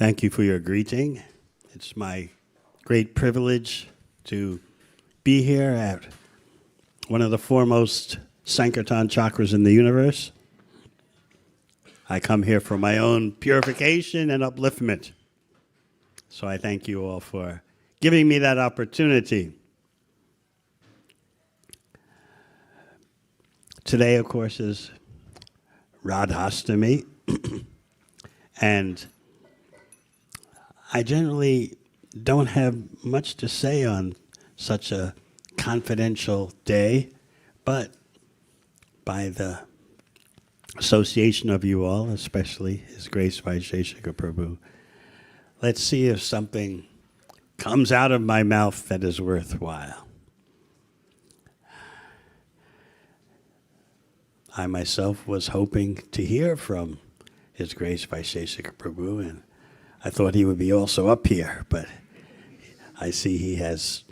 Thank you for your greeting. It's my great privilege to be here at one of the foremost Sankirtan chakras in the universe. I come here for my own purification and upliftment. So I thank you all for giving me that opportunity. Today, of course, is Radhastami, and I generally don't have much to say on such a confidential day, but by the association of you all, especially His Grace Vaisheshika Prabhu, let's see if something comes out of my mouth that is worthwhile. I myself was hoping to hear from His Grace Vaisheshika Prabhu, and I thought he would be also up here, but I see he has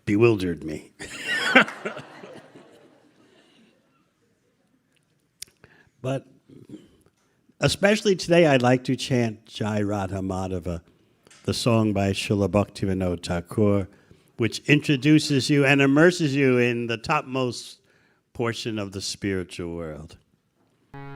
bewildered me. But especially today, I'd like to chant Jai Radha Madhava, the song by Srila Bhaktivinoda Thakur, which introduces you and immerses you in the topmost portion of the spiritual world.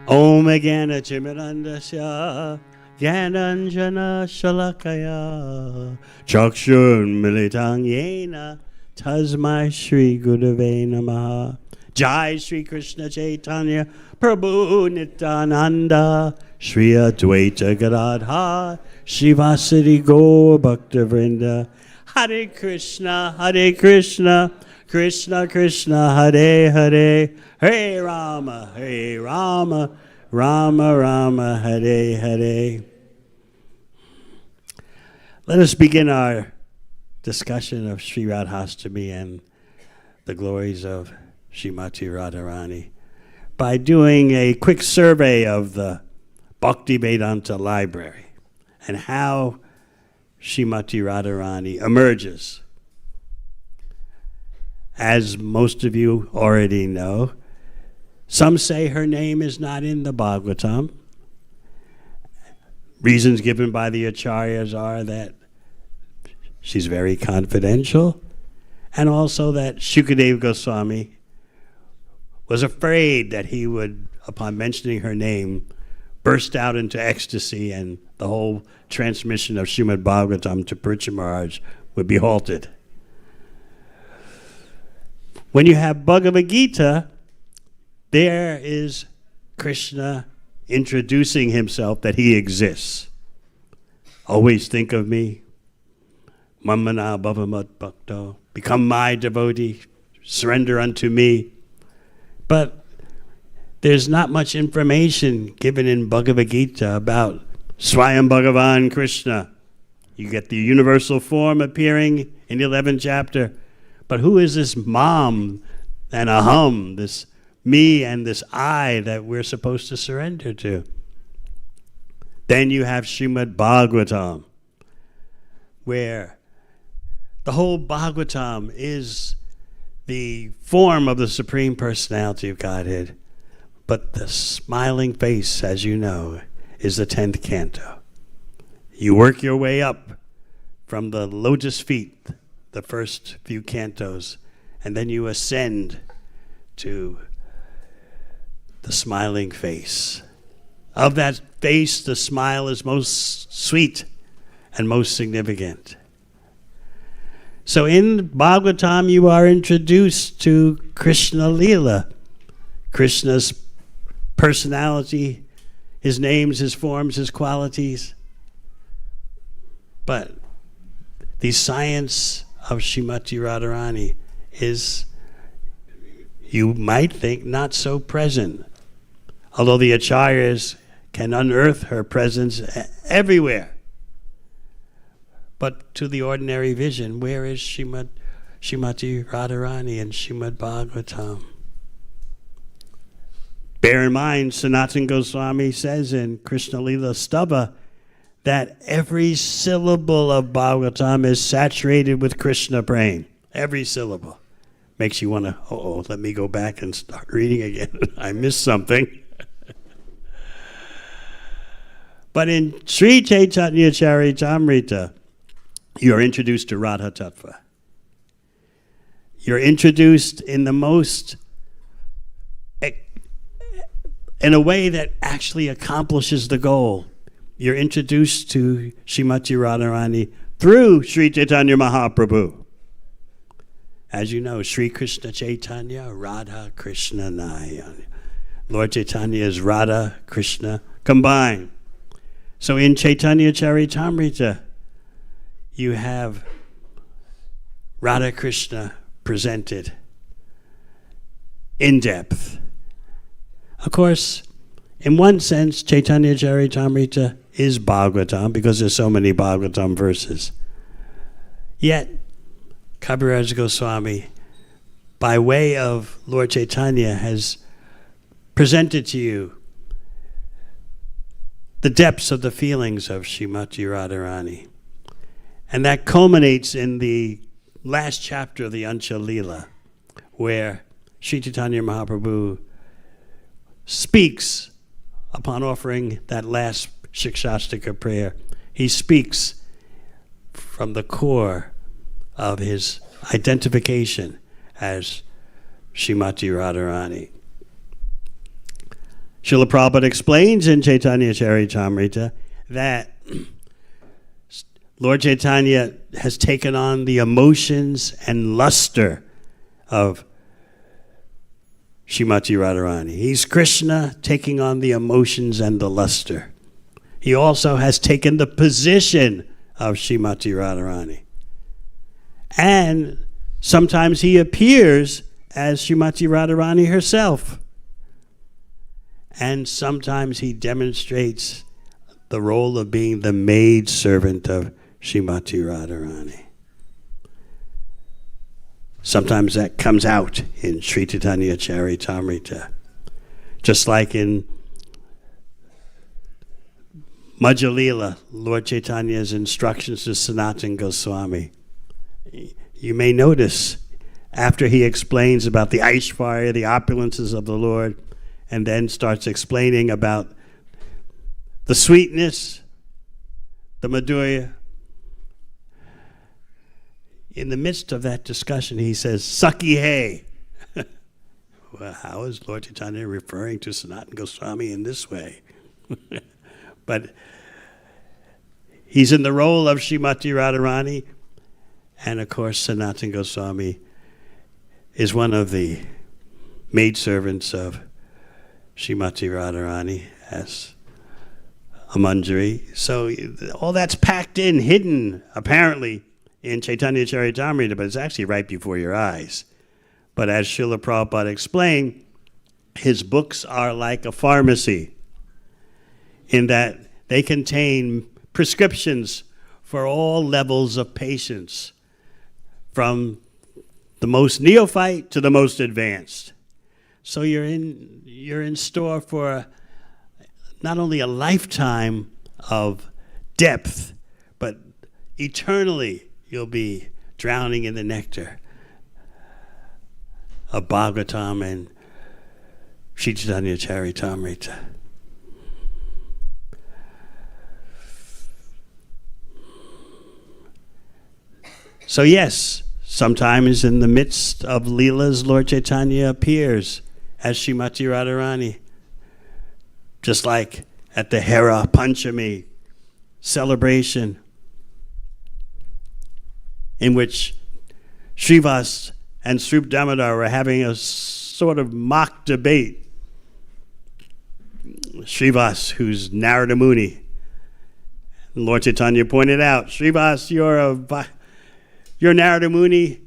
Om Jnana Timirandasya Jnananjana Shalakaya Chakshur Militang Yena Tasmai Shri Gurave Namaha. Jai Shri Krishna Chaitanya Prabhu Nityananda Shri Advaita Gadadhar Shivasari Gaur Bhakta Vrinda. Hare Krishna, Krishna Krishna, Hare Hare, Hare Rama, Rama Rama, Hare Hare. Let us begin our discussion of Sri Radhastami and the glories of Srimati Radharani by doing a quick survey of the Bhakti Vedanta Library and how Srimati Radharani emerges. As most of you already know, some say her name is not in the Bhagavatam. Reasons given by the Acharyas are that she's very confidential, and also that Shukadeva Goswami was afraid that he would, upon mentioning her name, burst out into ecstasy and the whole transmission of Srimad Bhagavatam to Parikshit Maharaj would be halted. When you have Bhagavad Gita, there is Krishna introducing himself that he exists. Always think of me. Mamana bhavamat bhakto. Become my devotee. Surrender unto me. But there's not much information given in Bhagavad Gita about Swayam Bhagavan Krishna. You get the universal form appearing in the 11th chapter. But who is this mom and aham, this me and this I that we're supposed to surrender to? Then you have Srimad Bhagavatam, where the whole Bhagavatam is the form of the Supreme Personality of Godhead. But the smiling face, as you know, is the 10th canto. You work your way up from the lotus feet, the first few cantos, and then you ascend to the smiling face. Of that face, the smile is most sweet and most significant. So in Bhagavatam, you are introduced to Krishna Leela, Krishna's personality, his names, his forms, his qualities. But the science of Srimati Radharani is, you might think, not so present. Although the Acharyas can unearth her presence everywhere. But to the ordinary vision, where is Srimati Radharani in Srimad Bhagavatam? Bear in mind, Sanatana Goswami says in Krishna Lila Stava that every syllable of Bhagavatam is saturated with Krishna praying. Every syllable. Makes you want to, let me go back and start reading again. I missed something. But in Sri Chaitanya Charitamrita, you're introduced to Radha Tattva. You're introduced in a way that actually accomplishes the goal. You're introduced to Srimati Radharani through Sri Chaitanya Mahaprabhu. As you know, Sri Krishna Chaitanya, Radha Krishna Nayana. Lord Chaitanya is Radha Krishna combined. So in Chaitanya Charitamrita, you have Radha Krishna presented in depth. Of course, in one sense, Chaitanya Charitamrita is Bhagavatam because there's so many Bhagavatam verses. Yet, Kaviraj Goswami, by way of Lord Chaitanya, has presented to you the depths of the feelings of Srimati Radharani. And that culminates in the last chapter of the Ancha Leela, where Sri Chaitanya Mahaprabhu speaks upon offering that last Shikshastika prayer. He speaks from the core of his identification as Srimati Radharani. Srila Prabhupada explains in Chaitanya Charitamrita that Lord Chaitanya has taken on the emotions and luster of Srimati Radharani. He's Krishna taking on the emotions and the luster. He also has taken the position of Srimati Radharani. And sometimes he appears as Srimati Radharani herself. And sometimes he demonstrates the role of being the maid servant of Srimati Radharani. Sometimes that comes out in Sri Chaitanya Charitamrita. Just like in Madhya Leela, Lord Chaitanya's instructions to Sanatana Goswami. You may notice after he explains about the Aishvarya, the opulences of the Lord, and then starts explaining about the sweetness, the Madhurya. In the midst of that discussion, he says, Saki hey. Well, how is Lord Chaitanya referring to Sanatana Goswami in this way? But he's in the role of Srimati Radharani, and of course, Sanatana Goswami is one of the maidservants of Srimati Radharani as a manjari. So all that's packed in, hidden, apparently, in Chaitanya Charitamrita, but it's actually right before your eyes. But as Srila Prabhupada explained, his books are like a pharmacy in that they contain prescriptions for all levels of patients, from the most neophyte to the most advanced. So you're in store for not only a lifetime of depth, but eternally you'll be drowning in the nectar of Bhagavatam and Sri Chaitanya Charitamrita. So yes, sometimes in the midst of Leelas, Lord Chaitanya appears as Srimati Radharani, just like at the Hera Panchami celebration, in which Srivas and Srup Damodar were having a sort of mock debate. Srivas, who's Narada Muni, Lord Chaitanya pointed out, Srivas, you're Narada Muni,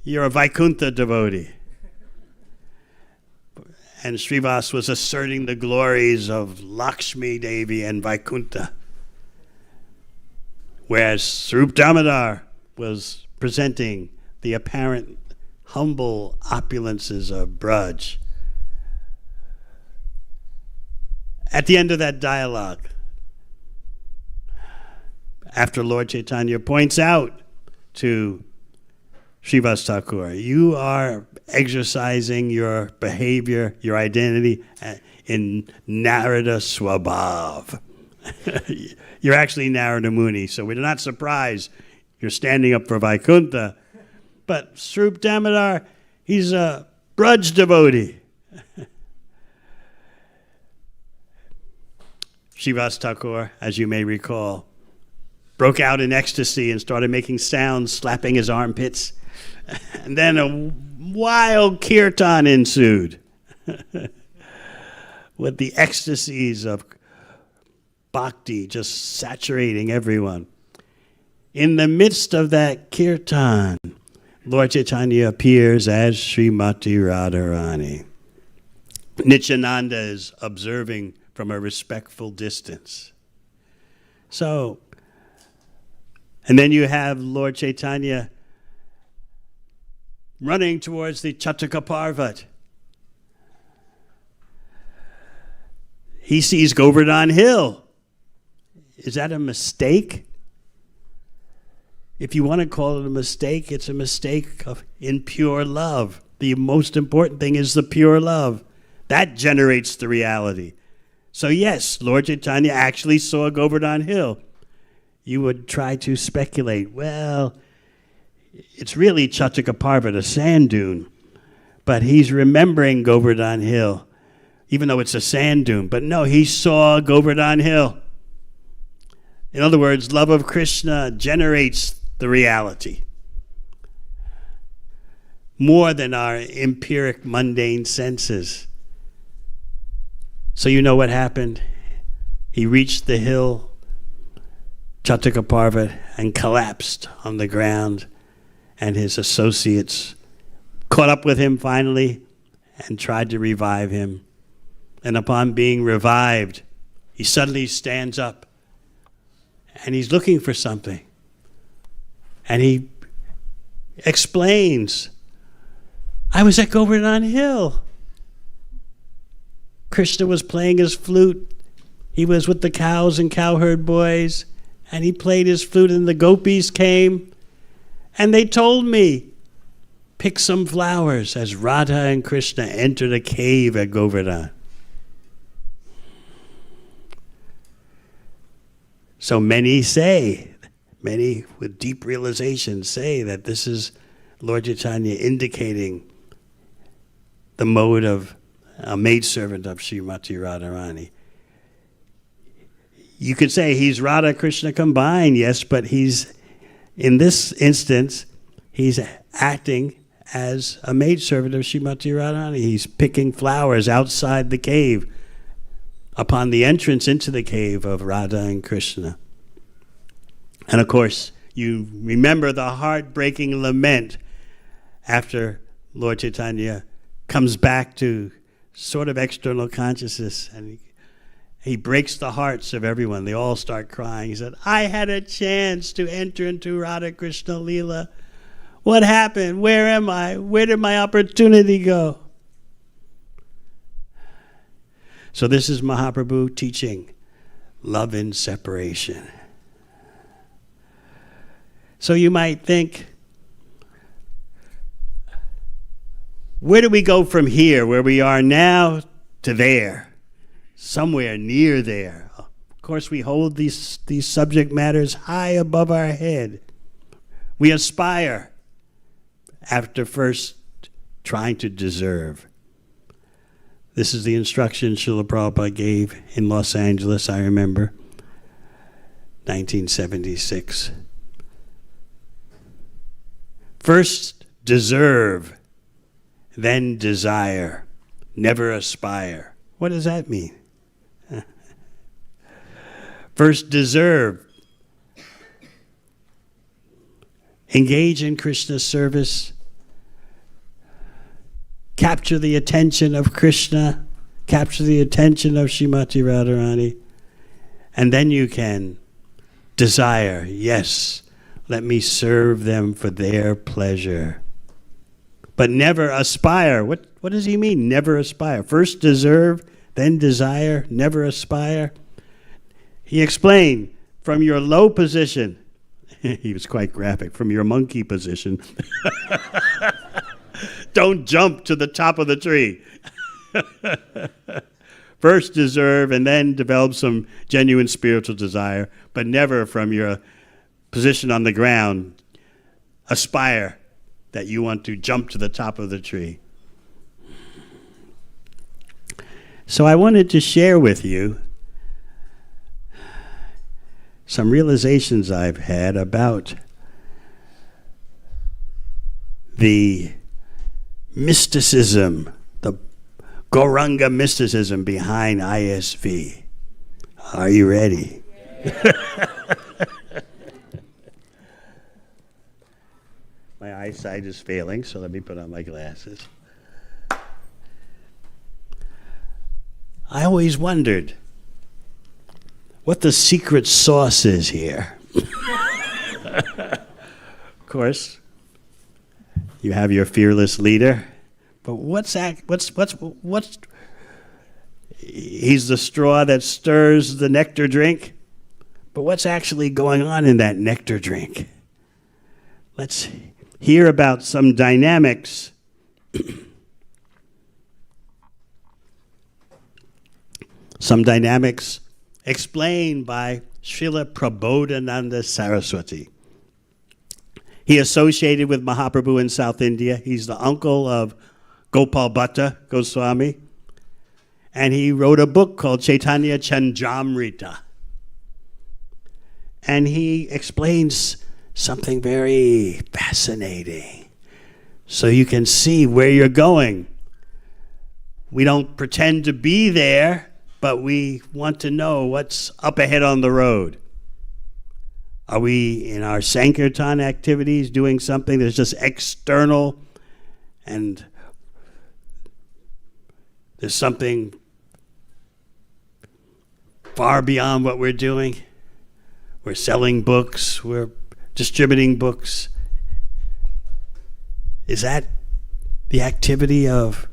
you're a Vaikuntha devotee. And Srivas was asserting the glories of Lakshmi Devi and Vaikuntha, whereas Srup Damodar was presenting the apparent humble opulences of Braj. At the end of that dialogue, after Lord Chaitanya points out to Srivas Thakur, you are exercising your behavior, your identity in Narada Swabhav. You're actually Narada Muni, so we're not surprised you're standing up for Vaikuntha. But Swarup Damodar, he's a Braj devotee. Srivas Thakur, as you may recall, broke out in ecstasy and started making sounds, slapping his armpits. And then a wild kirtan ensued with the ecstasies of bhakti just saturating everyone. In the midst of that kirtan, Lord Chaitanya appears as Srimati Radharani. Nityananda is observing from a respectful distance. So, and then you have Lord Chaitanya running towards the Chataka Parvat. He sees Govardhan Hill. Is that a mistake? If you want to call it a mistake, it's a mistake of impure love. The most important thing is the pure love. That generates the reality. So yes, Lord Chaitanya actually saw Govardhan Hill. You would try to speculate, well, it's really Chataka Parvat, a sand dune. But he's remembering Govardhan Hill, even though it's a sand dune. But no, he saw Govardhan Hill. In other words, love of Krishna generates the reality more than our empiric, mundane senses. So you know what happened? He reached the hill, Chataka Parvat, and collapsed on the ground, and his associates caught up with him finally and tried to revive him. And upon being revived, he suddenly stands up and he's looking for something. And he explains, I was at Govardhan Hill. Krishna was playing his flute. He was with the cows and cowherd boys, and he played his flute, and the gopis came, and they told me, pick some flowers as Radha and Krishna entered a cave at Govardhan. So many with deep realization say that this is Lord Chaitanya indicating the mode of a maidservant of Srimati Radharani. You could say he's Radha Krishna combined, yes, but he's, in this instance, he's acting as a maidservant of Srimati Radharani. He's picking flowers outside the cave upon the entrance into the cave of Radha and Krishna. And of course, you remember the heartbreaking lament after Lord Chaitanya comes back to sort of external consciousness, and he breaks the hearts of everyone. They all start crying. He said, I had a chance to enter into Radha Krishna Leela. What happened? Where am I? Where did my opportunity go? So this is Mahaprabhu teaching love in separation. So you might think, where do we go from here, where we are now, to there? Somewhere near there. Of course, we hold these subject matters high above our head. We aspire after first trying to deserve. This is the instruction Srila Prabhupada gave in Los Angeles, I remember, 1976. First deserve, then desire, never aspire. What does that mean? First deserve. Engage in Krishna's service. Capture the attention of Krishna. Capture the attention of Srimati Radharani. And then you can desire, yes, let me serve them for their pleasure. But never aspire. What does he mean, never aspire? First deserve, then desire, never aspire. He explained, from your low position, he was quite graphic, from your monkey position, don't jump to the top of the tree. first deserve and then develop some genuine spiritual desire, but never from your position on the ground aspire that you want to jump to the top of the tree. So I wanted to share with you some realizations I've had about the mysticism, the Gauranga mysticism behind ISV. Are you ready? My eyesight is failing, so let me put on my glasses. I always wondered what the secret sauce is here. Of course, you have your fearless leader, but what's he's the straw that stirs the nectar drink, but what's actually going on in that nectar drink? Let's hear about some dynamics explained by Srila Prabodhananda Saraswati. He associated with Mahaprabhu in South India. He's the uncle of Gopal Bhatta Goswami. And he wrote a book called Chaitanya Chandramrita. And he explains something very fascinating, so you can see where you're going. We don't pretend to be there, but we want to know what's up ahead on the road. Are we in our Sankirtan activities doing something that's just external, and there's something far beyond what we're doing? We're selling books, we're distributing books. Is that the activity of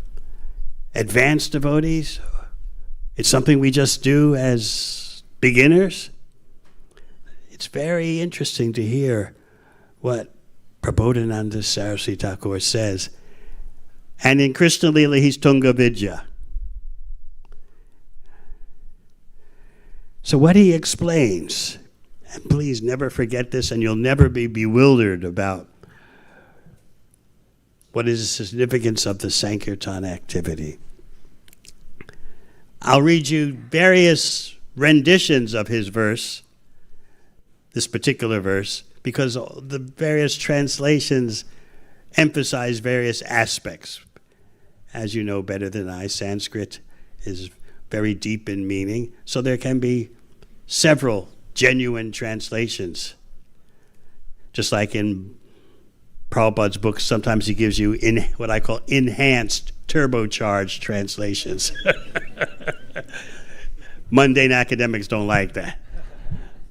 advanced devotees? It's something we just do as beginners? It's very interesting to hear what Prabodhananda Saraswati Thakur says. And in Krishna Lila, he's Tunga Vidya. So what he explains, and please never forget this, and you'll never be bewildered about what is the significance of the Sankirtan activity. I'll read you various renditions of his verse, this particular verse, because the various translations emphasize various aspects. As you know better than I, Sanskrit is very deep in meaning, so there can be several genuine translations. Just like in Prabhupada's books, sometimes he gives you what I call enhanced, turbocharged translations. Mundane academics don't like that.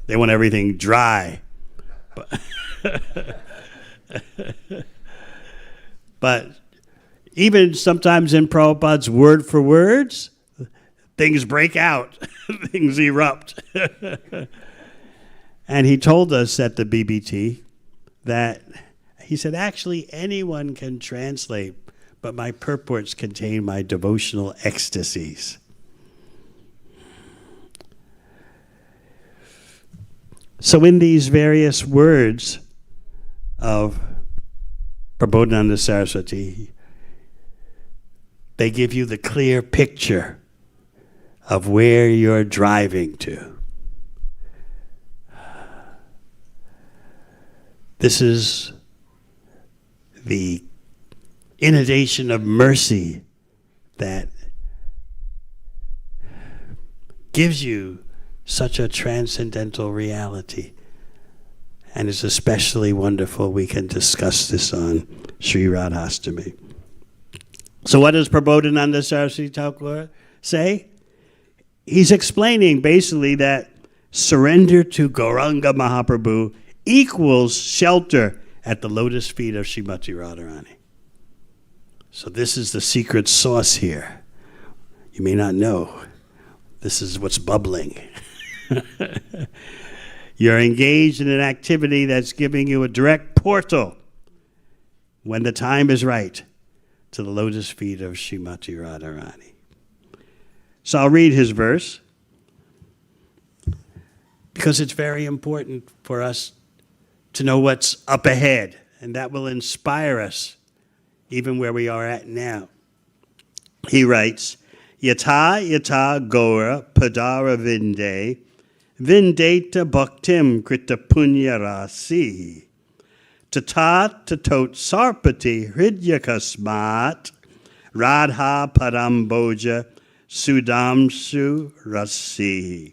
They want everything dry. But even sometimes in Prabhupada's word for words, things break out, things erupt. And he told us at the BBT that, he said, actually anyone can translate, but my purports contain my devotional ecstasies. So in these various words of Prabodhananda Saraswati, they give you the clear picture of where you're driving to. This is the inundation of mercy that gives you such a transcendental reality. And it's especially wonderful we can discuss this on Sri Radhastami. So what does Prabodhananda Saraswati Thakur say? He's explaining basically that surrender to Gauranga Mahaprabhu equals shelter at the lotus feet of Srimati Radharani. So this is the secret sauce here. You may not know. This is what's bubbling. You're engaged in an activity that's giving you a direct portal, when the time is right, to the lotus feet of Srimati Radharani. So I'll read his verse because it's very important for us to know what's up ahead, and that will inspire us even where we are at now. He writes, Yata yata gora padara vinde, vindeta bhaktim krita punya rasi, tata tatot sarpati hridyakasmat, radha paramboja sudamsu rasi.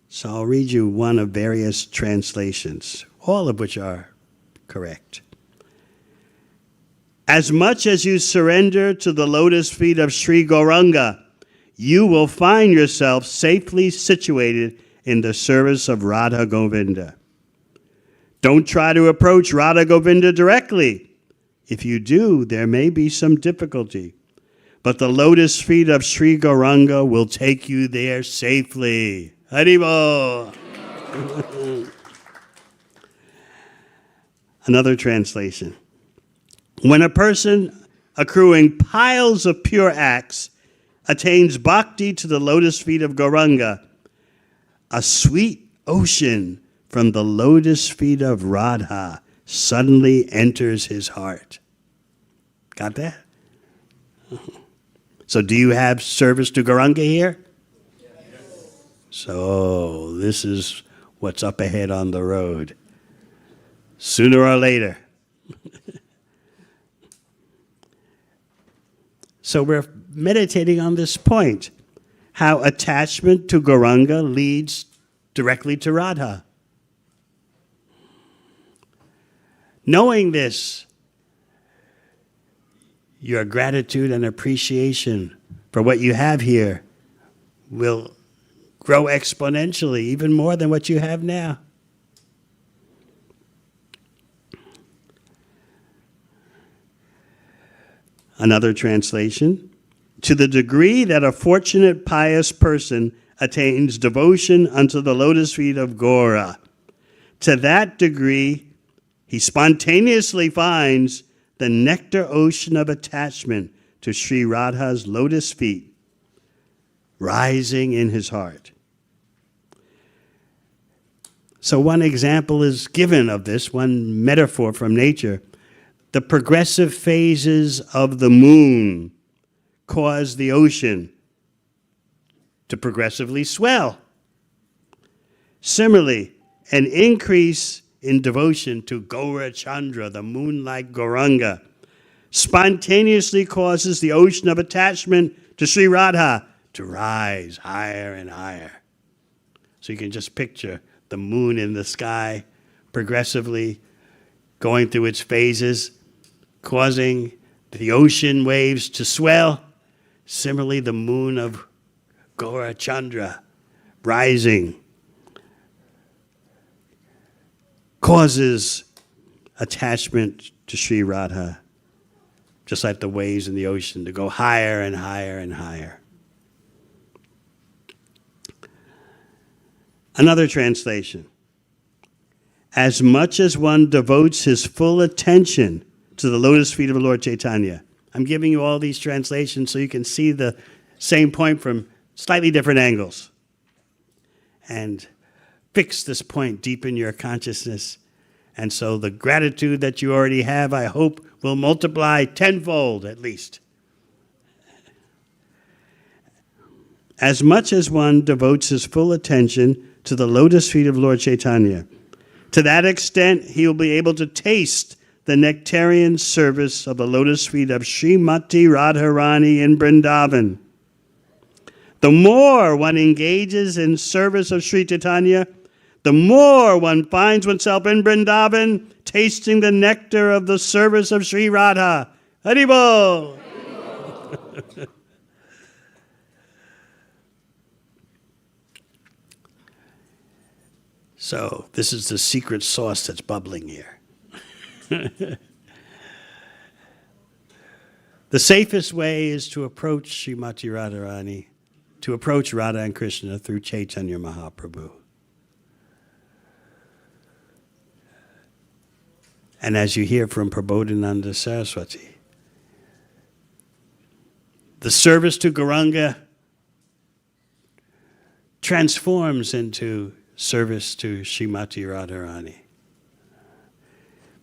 So I'll read you one of various translations, all of which are correct. As much as you surrender to the lotus feet of Sri Gauranga, you will find yourself safely situated in the service of Radha Govinda. Don't try to approach Radha Govinda directly. If you do, there may be some difficulty. But the lotus feet of Sri Gauranga will take you there safely. Haribol. Another translation. When a person accruing piles of pure acts attains bhakti to the lotus feet of Gauranga, a sweet ocean from the lotus feet of Radha suddenly enters his heart. Got that? So do you have service to Gauranga here? Yes. So this is what's up ahead on the road. Sooner or later. So we're meditating on this point, how attachment to Gauranga leads directly to Radha. Knowing this, your gratitude and appreciation for what you have here will grow exponentially, even more than what you have now. Another translation, to the degree that a fortunate pious person attains devotion unto the lotus feet of Gaura, to that degree he spontaneously finds the nectar ocean of attachment to Sri Radha's lotus feet rising in his heart. So one example is given of this, one metaphor from nature. The progressive phases of the moon cause the ocean to progressively swell. Similarly, an increase in devotion to Gaura Chandra, the moon-like Gauranga, spontaneously causes the ocean of attachment to Sri Radha to rise higher and higher. So you can just picture the moon in the sky progressively going through its phases, causing the ocean waves to swell. Similarly, the moon of Gaura Chandra rising causes attachment to Sri Radha, just like the waves in the ocean, to go higher and higher and higher. Another translation. As much as one devotes his full attention to the lotus feet of the Lord Chaitanya. I'm giving you all these translations so you can see the same point from slightly different angles. And fix this point deep in your consciousness. And so the gratitude that you already have, I hope, will multiply tenfold at least. As much as one devotes his full attention to the lotus feet of Lord Chaitanya, to that extent he will be able to taste the nectarian service of the lotus feet of Srimati Radharani in Vrindavan. The more one engages in service of Sri Chaitanya, the more one finds oneself in Vrindavan, tasting the nectar of the service of Sri Radha. Haribol! So this is the secret sauce that's bubbling here. The safest way is to approach Srimati Radharani, to approach Radha and Krishna through Chaitanya Mahaprabhu. And as you hear from Prabodhananda Saraswati, The service to Gauranga transforms into service to Srimati Radharani.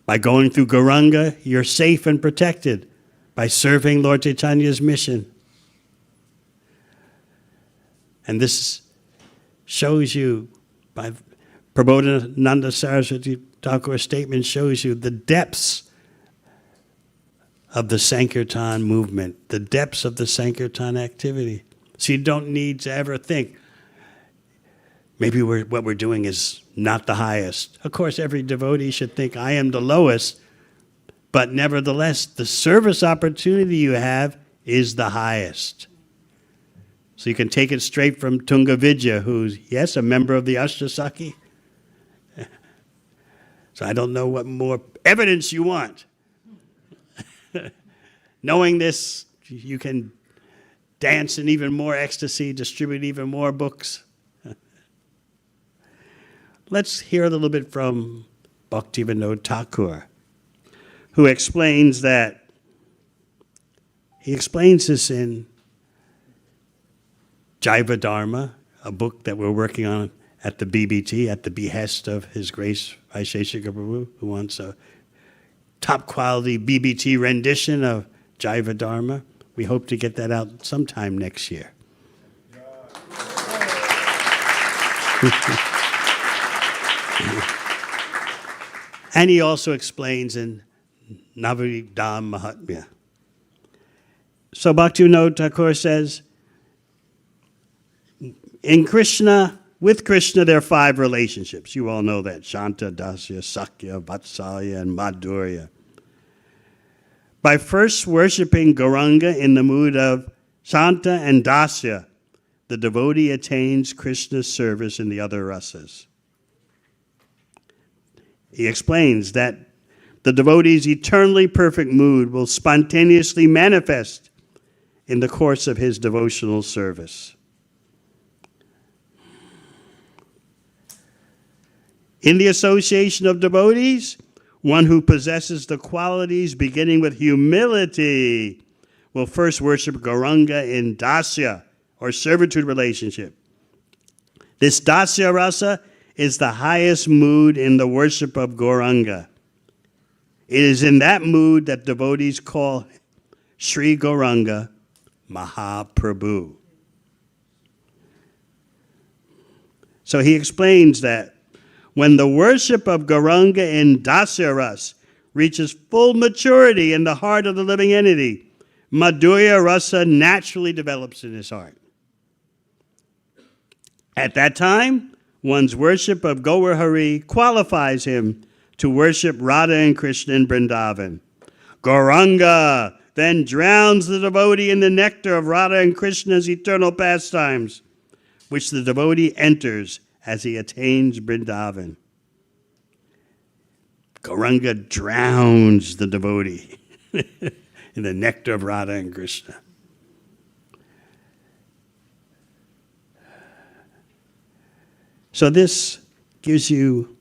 By going through Gauranga, you're safe and protected by serving Lord Chaitanya's mission. And this shows you, by Prabodhananda Saraswati Thakur's statement shows you the depths of the Sankirtan movement, the depths of the Sankirtan activity. So you don't need to ever think, maybe what we're doing is not the highest. Of course, every devotee should think, I am the lowest, but nevertheless, the service opportunity you have is the highest. So you can take it straight from Tungavidya, who's, yes, a member of the Ashtasakhi. So I don't know what more evidence you want. Knowing this, you can dance in even more ecstasy, distribute even more books. Let's hear a little bit from Bhaktivinoda Thakur, who explains that, he explains this in Jaiva Dharma, a book that we're working on at the BBT, at the behest of His Grace Vaisheshika Prabhu, who wants a top quality BBT rendition of Jaiva Dharma. We hope to get that out sometime next year. And he also explains in Navaridham Mahatmya. So Bhaktivinoda Thakur says, in Krishna, with Krishna, there are 5 relationships. You all know that. Shanta, Dasya, Sakya, Vatsalya, and Madhurya. By first worshiping Gauranga in the mood of Shanta and Dasya, the devotee attains Krishna's service in the other rasas. He explains that the devotee's eternally perfect mood will spontaneously manifest in the course of his devotional service. In the association of devotees, one who possesses the qualities beginning with humility will first worship Gauranga in Dasya, or servitude relationship. This Dasya rasa is the highest mood in the worship of Gauranga. It is in that mood that devotees call Sri Gauranga Mahaprabhu. So he explains that when the worship of Gauranga in Dasya Ras reaches full maturity in the heart of the living entity, Madhurya Rasa naturally develops in his heart. At that time, one's worship of Gaur Hari qualifies him to worship Radha and Krishna in Vrindavan. Gauranga then drowns the devotee in the nectar of Radha and Krishna's eternal pastimes, which the devotee enters as he attains Vrindavan. Gauranga drowns the devotee in the nectar of Radha and Krishna. So this gives you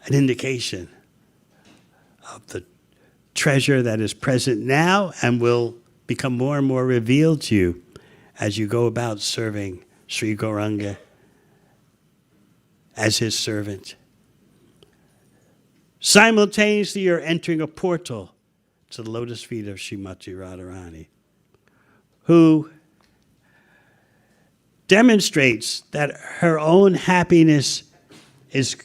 an indication of the treasure that is present now and will become more and more revealed to you as you go about serving Sri Gauranga as his servant. Simultaneously, you're entering a portal to the lotus feet of Srimati Radharani, who demonstrates that her own happiness is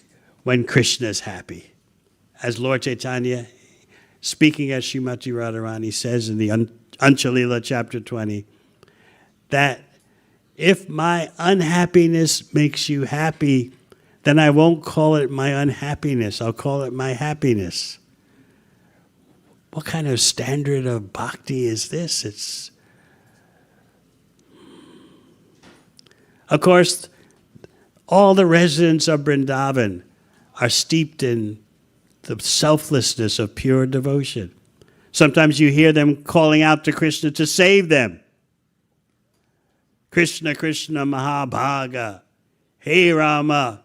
when Krishna is happy. As Lord Chaitanya, speaking as Srimati Radharani, says in the Anchalila chapter 20, that if my unhappiness makes you happy, then I won't call it my unhappiness. I'll call it my happiness. What kind of standard of bhakti is this? Of course, all the residents of Vrindavan are steeped in the selflessness of pure devotion. Sometimes you hear them calling out to Krishna to save them. Krishna, Krishna, Mahabhaga, Hey Rama.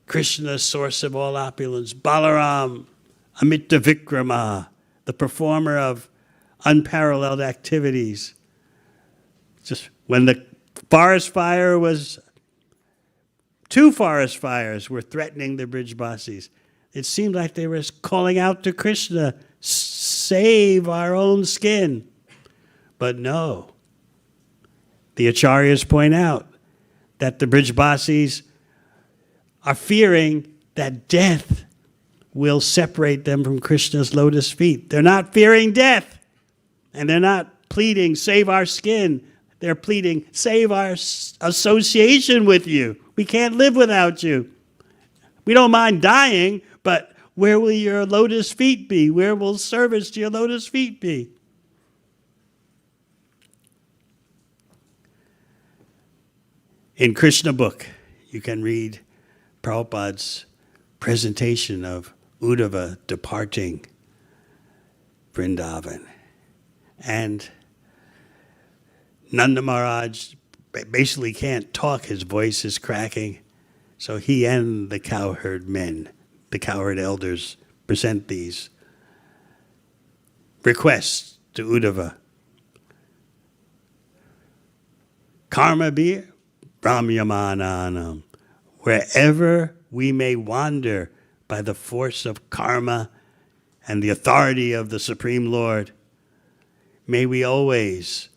Krishna, source of all opulence. Balaram, Amita Vikrama, the performer of unparalleled activities. Just when the forest fire was, 2 forest fires were threatening the Brijbasis. It seemed like they were calling out to Krishna, save our own skin. But no. The Acharyas point out that the Brijbasis are fearing that death will separate them from Krishna's lotus feet. They're not fearing death. And they're not pleading, save our skin. They're pleading, save our association with you. We can't live without you. We don't mind dying, but where will your lotus feet be? Where will service to your lotus feet be? In Krishna book, you can read Prabhupada's presentation of Uddhava departing Vrindavan. And Nanda Maharaj basically can't talk, his voice is cracking. So he and the cowherd men, the cowherd elders, present these requests to Uddhava. Karma bir Brahmyamananam, wherever we may wander by the force of karma and the authority of the Supreme Lord, may we always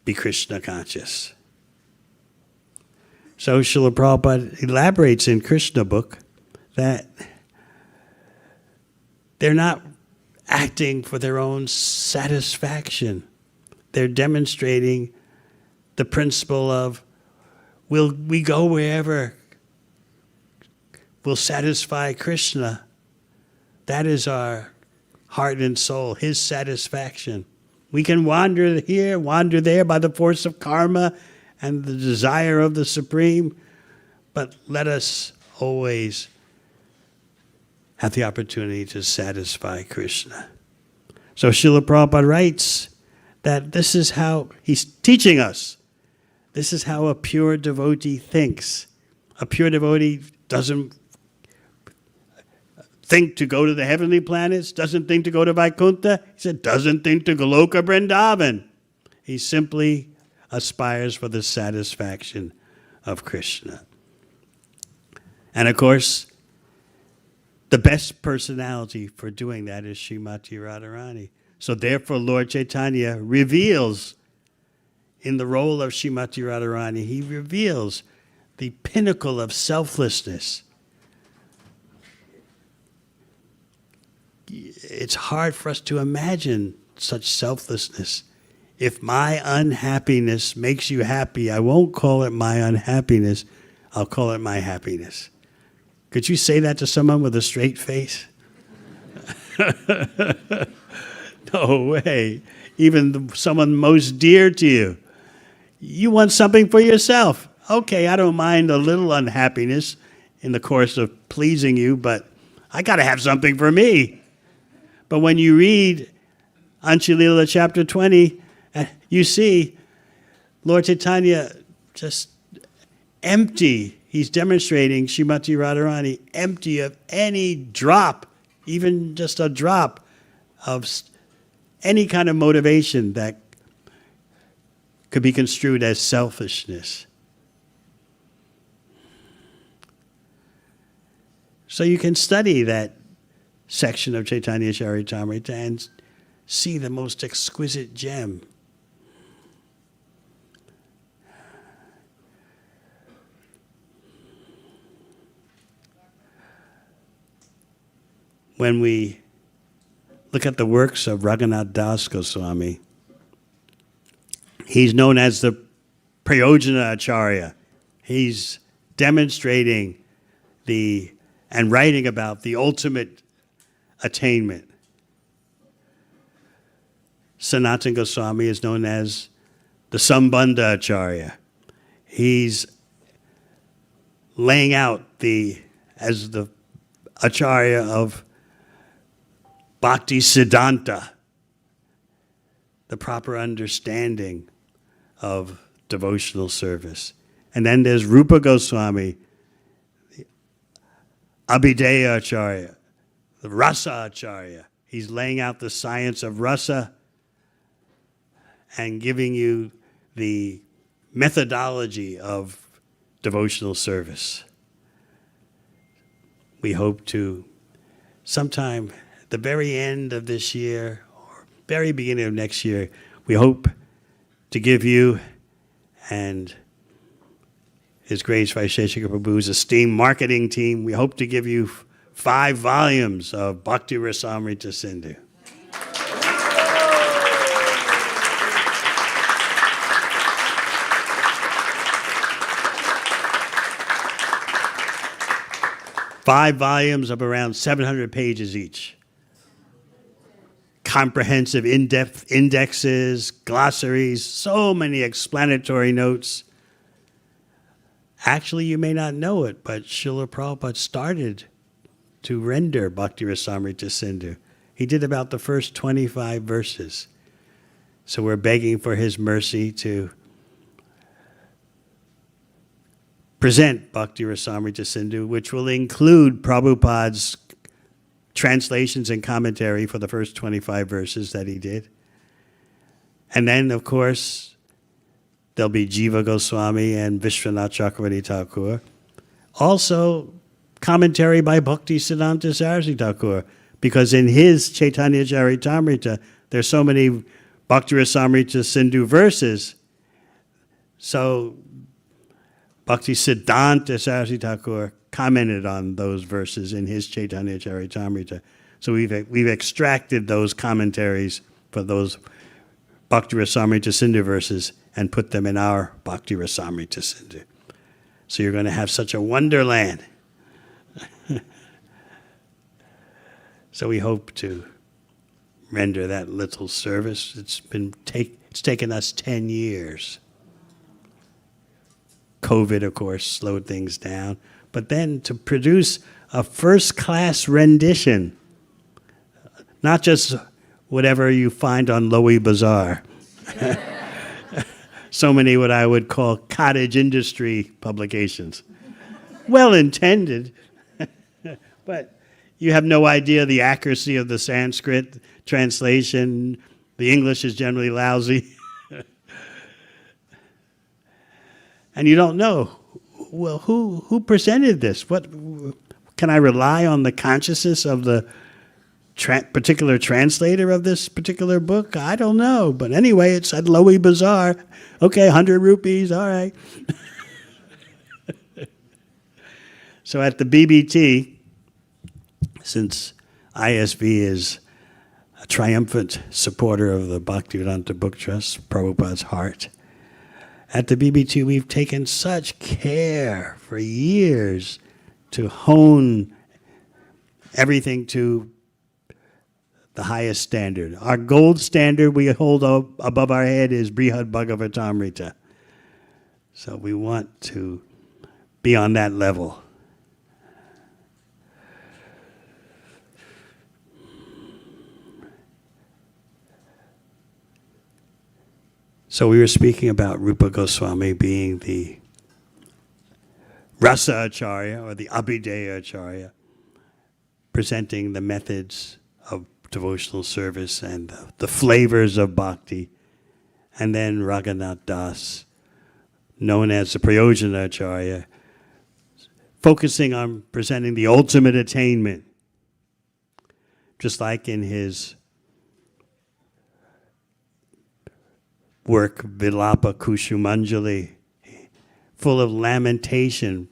be Krishna conscious. So Srila Prabhupada elaborates in Krishna book that they're not acting for their own satisfaction. They're demonstrating the principle of, will we go wherever will satisfy Krishna? That is our heart and soul, his satisfaction. We can wander here, wander there by the force of karma and the desire of the Supreme, but let us always have the opportunity to satisfy Krishna. So Srila Prabhupada writes that this is how he's teaching us. This is how a pure devotee thinks. A pure devotee doesn't think to go to the heavenly planets, doesn't think to go to Vaikuntha. He said, doesn't think to Goloka Vrindavan. He simply aspires for the satisfaction of Krishna. And of course, the best personality for doing that is Srimati Radharani. So therefore, Lord Chaitanya reveals, in the role of Srimati Radharani, he reveals the pinnacle of selflessness. It's hard for us to imagine such selflessness. If my unhappiness makes you happy, I won't call it my unhappiness, I'll call it my happiness. Could you say that to someone with a straight face? No way. Even someone most dear to you. You want something for yourself. Okay, I don't mind a little unhappiness in the course of pleasing you, but I got to have something for me. But when you read Anchilila chapter 20, you see Lord Chaitanya just empty. He's demonstrating Srimati Radharani empty of any drop, even just a drop of any kind of motivation that could be construed as selfishness. So you can study that section of Chaitanya Charitamrita and see the most exquisite gem. When we look at the works of Raghunath Das Goswami, he's known as the Prayojana Acharya. He's demonstrating and writing about the ultimate attainment. Sanatana Goswami is known as the Sambandha Acharya. He's laying out as the Acharya of Bhakti Siddhanta, the proper understanding of devotional service. And then there's Rupa Goswami, the Abhidheya Acharya, the Rasa Acharya. He's laying out the science of rasa and giving you the methodology of devotional service. We hope to, sometime at the very end of this year or very beginning of next year, we hope to give you and His Grace Vaisheshika Prabhu's esteemed marketing team, we hope to give you 5 volumes of Bhakti Rasamrita Sindhu. Five volumes of around 700 pages each. Comprehensive, in-depth indexes, glossaries, so many explanatory notes. Actually, you may not know it, but Srila Prabhupada started to render Bhakti Rasamrita Sindhu. He did about the first 25 verses. So we're begging for his mercy to present Bhakti Rasamrita Sindhu, which will include Prabhupada's translations and commentary for the first 25 verses that he did. And then, of course, there'll be Jiva Goswami and Vishwanath Chakravarti Thakur. Also, commentary by Bhakti Siddhanta Saraswati Thakur, because in his Chaitanya Charitamrita, there's so many Bhakti Rasamrita Sindhu verses. So Bhakti Siddhanta Saraswati Thakur commented on those verses in his Chaitanya Charitamrita. So we've extracted those commentaries for those Bhakti Rasamrita Sindhu verses and put them in our Bhakti Rasamrita Sindhu. So you're going to have such a wonderland. So we hope to render that little service. It's taken us 10 years. COVID, of course, slowed things down. But then to produce a first-class rendition, not just whatever you find on Lowy Bazaar. So many what I would call cottage industry publications. Well-intended, but you have no idea the accuracy of the Sanskrit translation. The English is generally lousy. And you don't know, well, who presented this? What can I rely on the consciousness of the particular translator of this particular book? I don't know. But anyway, it's at Lowy Bazaar. Okay, 100 rupees, all right. So at the BBT, since ISV is a triumphant supporter of the Bhaktivedanta Book Trust, Prabhupada's heart, at the BBT we've taken such care for years to hone everything to the highest standard. Our gold standard we hold above our head is Brihad Bhagavatamrita. So we want to be on that level. So we were speaking about Rupa Goswami being the Rasa Acharya or the Abhideya Acharya, presenting the methods of devotional service and the flavors of bhakti. And then Raghunath Das, known as the Prayojana Acharya, focusing on presenting the ultimate attainment, just like in his work, Vilapa Kushumanjali, full of lamentation,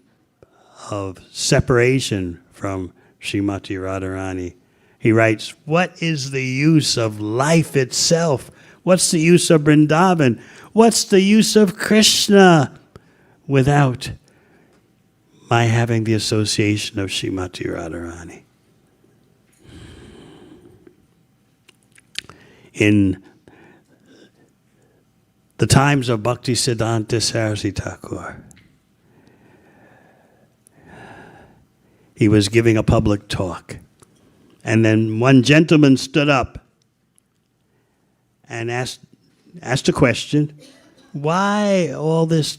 of separation from Srimati Radharani. He writes, what is the use of life itself? What's the use of Vrindavan? What's the use of Krishna without my having the association of Srimati Radharani? In the times of Bhakti Siddhanta Saraswati Thakur, he was giving a public talk. And then one gentleman stood up and asked a question, why all this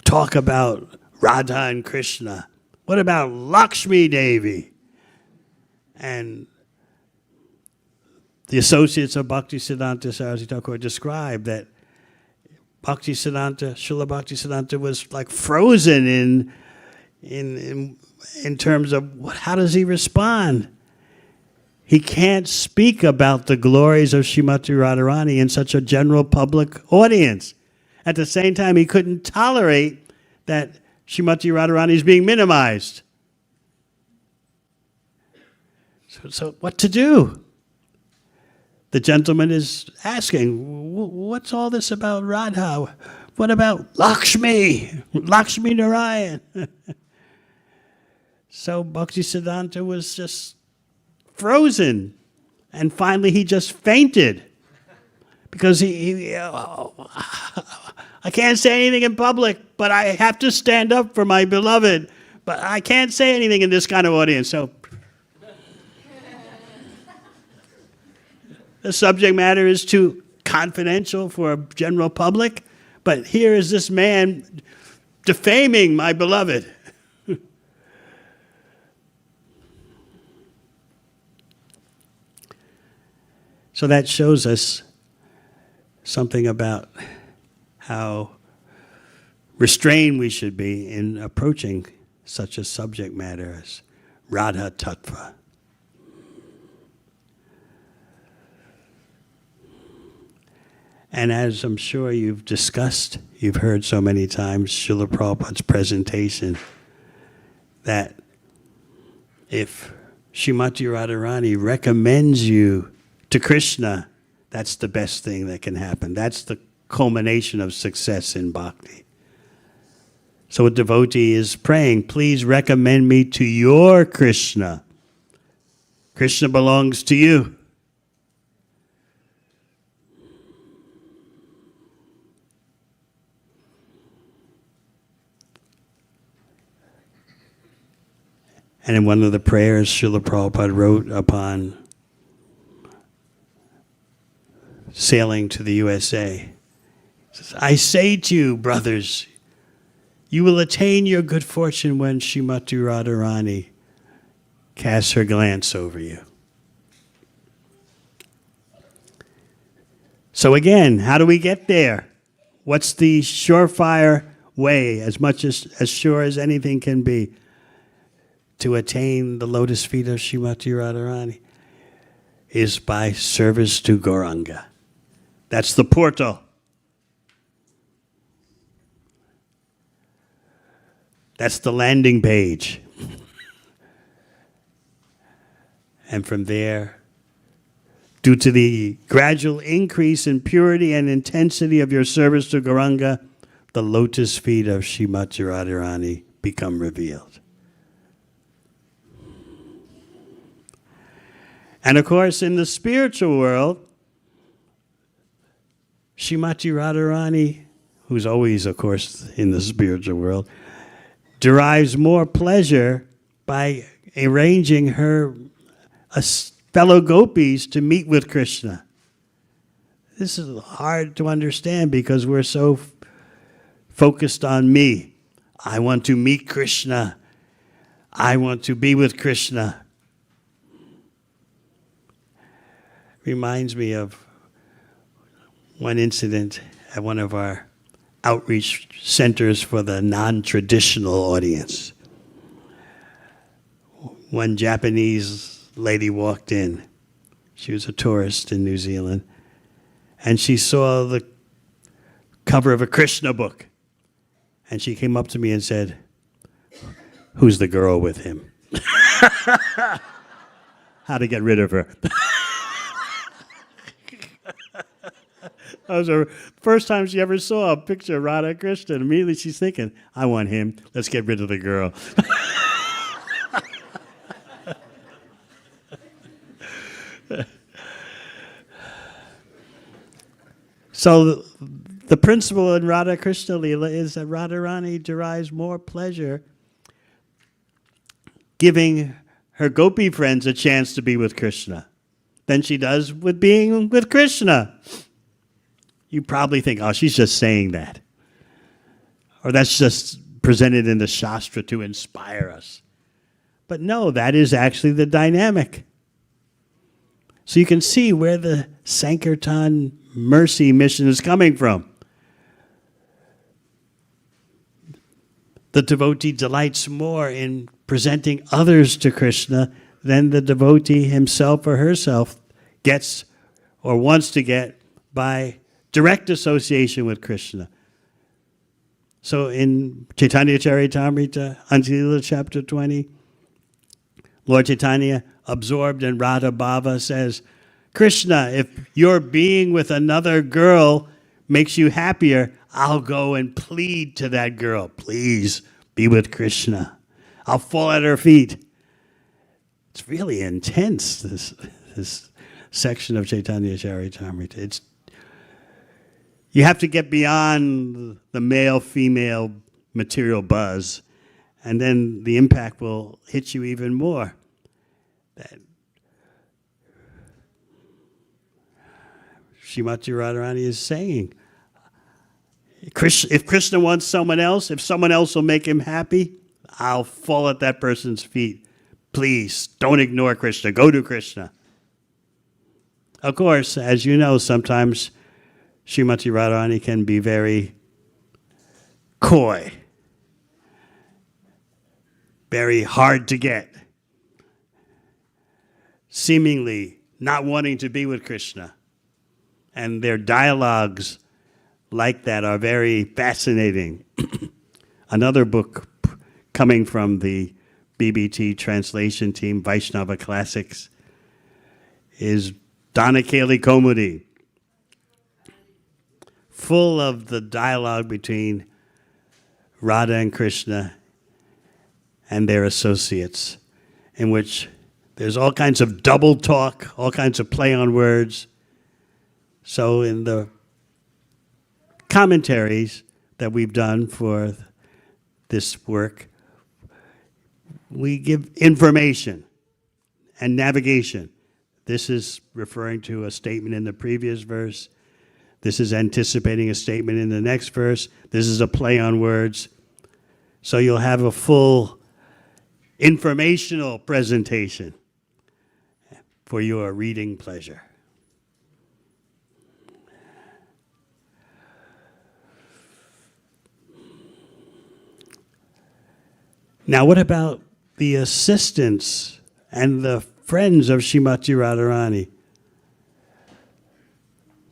talk about Radha and Krishna? What about Lakshmi Devi? And the associates of Bhaktisiddhanta Saraswati Thakur described that Srila Bhaktisiddhanta was like frozen in terms of how does he respond? He can't speak about the glories of Srimati Radharani in such a general public audience. At the same time, he couldn't tolerate that Srimati Radharani is being minimized. So what to do? The gentleman is asking, what's all this about Radha? What about Lakshmi? Lakshmi Narayan? So Bhaktisiddhanta was just frozen. And finally he just fainted. Because I can't say anything in public, but I have to stand up for my beloved. But I can't say anything in this kind of audience. So the subject matter is too confidential for a general public, but here is this man defaming my beloved. So that shows us something about how restrained we should be in approaching such a subject matter as Radha Tattva. And as I'm sure you've discussed, you've heard so many times, Srila Prabhupada's presentation, that if Srimati Radharani recommends you to Krishna, that's the best thing that can happen. That's the culmination of success in bhakti. So a devotee is praying, please recommend me to your Krishna. Krishna belongs to you. And in one of the prayers Srila Prabhupada wrote upon sailing to the USA, he says, I say to you, brothers, you will attain your good fortune when Srimati Radharani casts her glance over you. So again, how do we get there? What's the surefire way, as much as sure as anything can be, to attain the lotus feet of Srimati Radharani? Is by service to Gauranga. That's the portal. That's the landing page. And from there, due to the gradual increase in purity and intensity of your service to Gauranga, the lotus feet of Srimati Radharani become revealed. And of course, in the spiritual world, Srimati Radharani, who's always, of course, in the spiritual world, derives more pleasure by arranging her fellow gopis to meet with Krishna. This is hard to understand because we're so focused on me. I want to meet Krishna. I want to be with Krishna. Reminds me of one incident at one of our outreach centers for the non-traditional audience. One Japanese lady walked in. She was a tourist in New Zealand. And she saw the cover of a Krishna book. And she came up to me and said, who's the girl with him? How to get rid of her. That was her first time she ever saw a picture of Radha Krishna. And immediately she's thinking, I want him. Let's get rid of the girl. So the principle in Radha Krishna Leela is that Radharani derives more pleasure giving her gopi friends a chance to be with Krishna than she does with being with Krishna. You probably think, oh, she's just saying that. Or that's just presented in the Shastra to inspire us. But no, that is actually the dynamic. So you can see where the Sankirtan mercy mission is coming from. The devotee delights more in presenting others to Krishna than the devotee himself or herself gets or wants to get by direct association with Krishna. So in Chaitanya Charitamrita, Antila chapter 20, Lord Chaitanya, absorbed in Radha Bhava, says, Krishna, if your being with another girl makes you happier, I'll go and plead to that girl. Please be with Krishna. I'll fall at her feet. It's really intense, this section of Chaitanya Charitamrita. You have to get beyond the male-female material buzz, and then the impact will hit you even more. Srimati Radharani is saying, if Krishna wants someone else, if someone else will make him happy, I'll fall at that person's feet. Please, don't ignore Krishna. Go to Krishna. Of course, as you know, sometimes Srimati Radharani can be very coy, very hard to get, seemingly not wanting to be with Krishna. And their dialogues like that are very fascinating. Another book coming from the BBT translation team, Vaishnava Classics, is Dhanakeli Komudi, full of the dialogue between Radha and Krishna and their associates, in which there's all kinds of double talk, all kinds of play on words. So in the commentaries that we've done for this work, we give information and navigation. This is referring to a statement in the previous verse. This is anticipating a statement in the next verse. This is a play on words. So you'll have a full informational presentation for your reading pleasure. Now, what about the assistants and the friends of Srimati Radharani?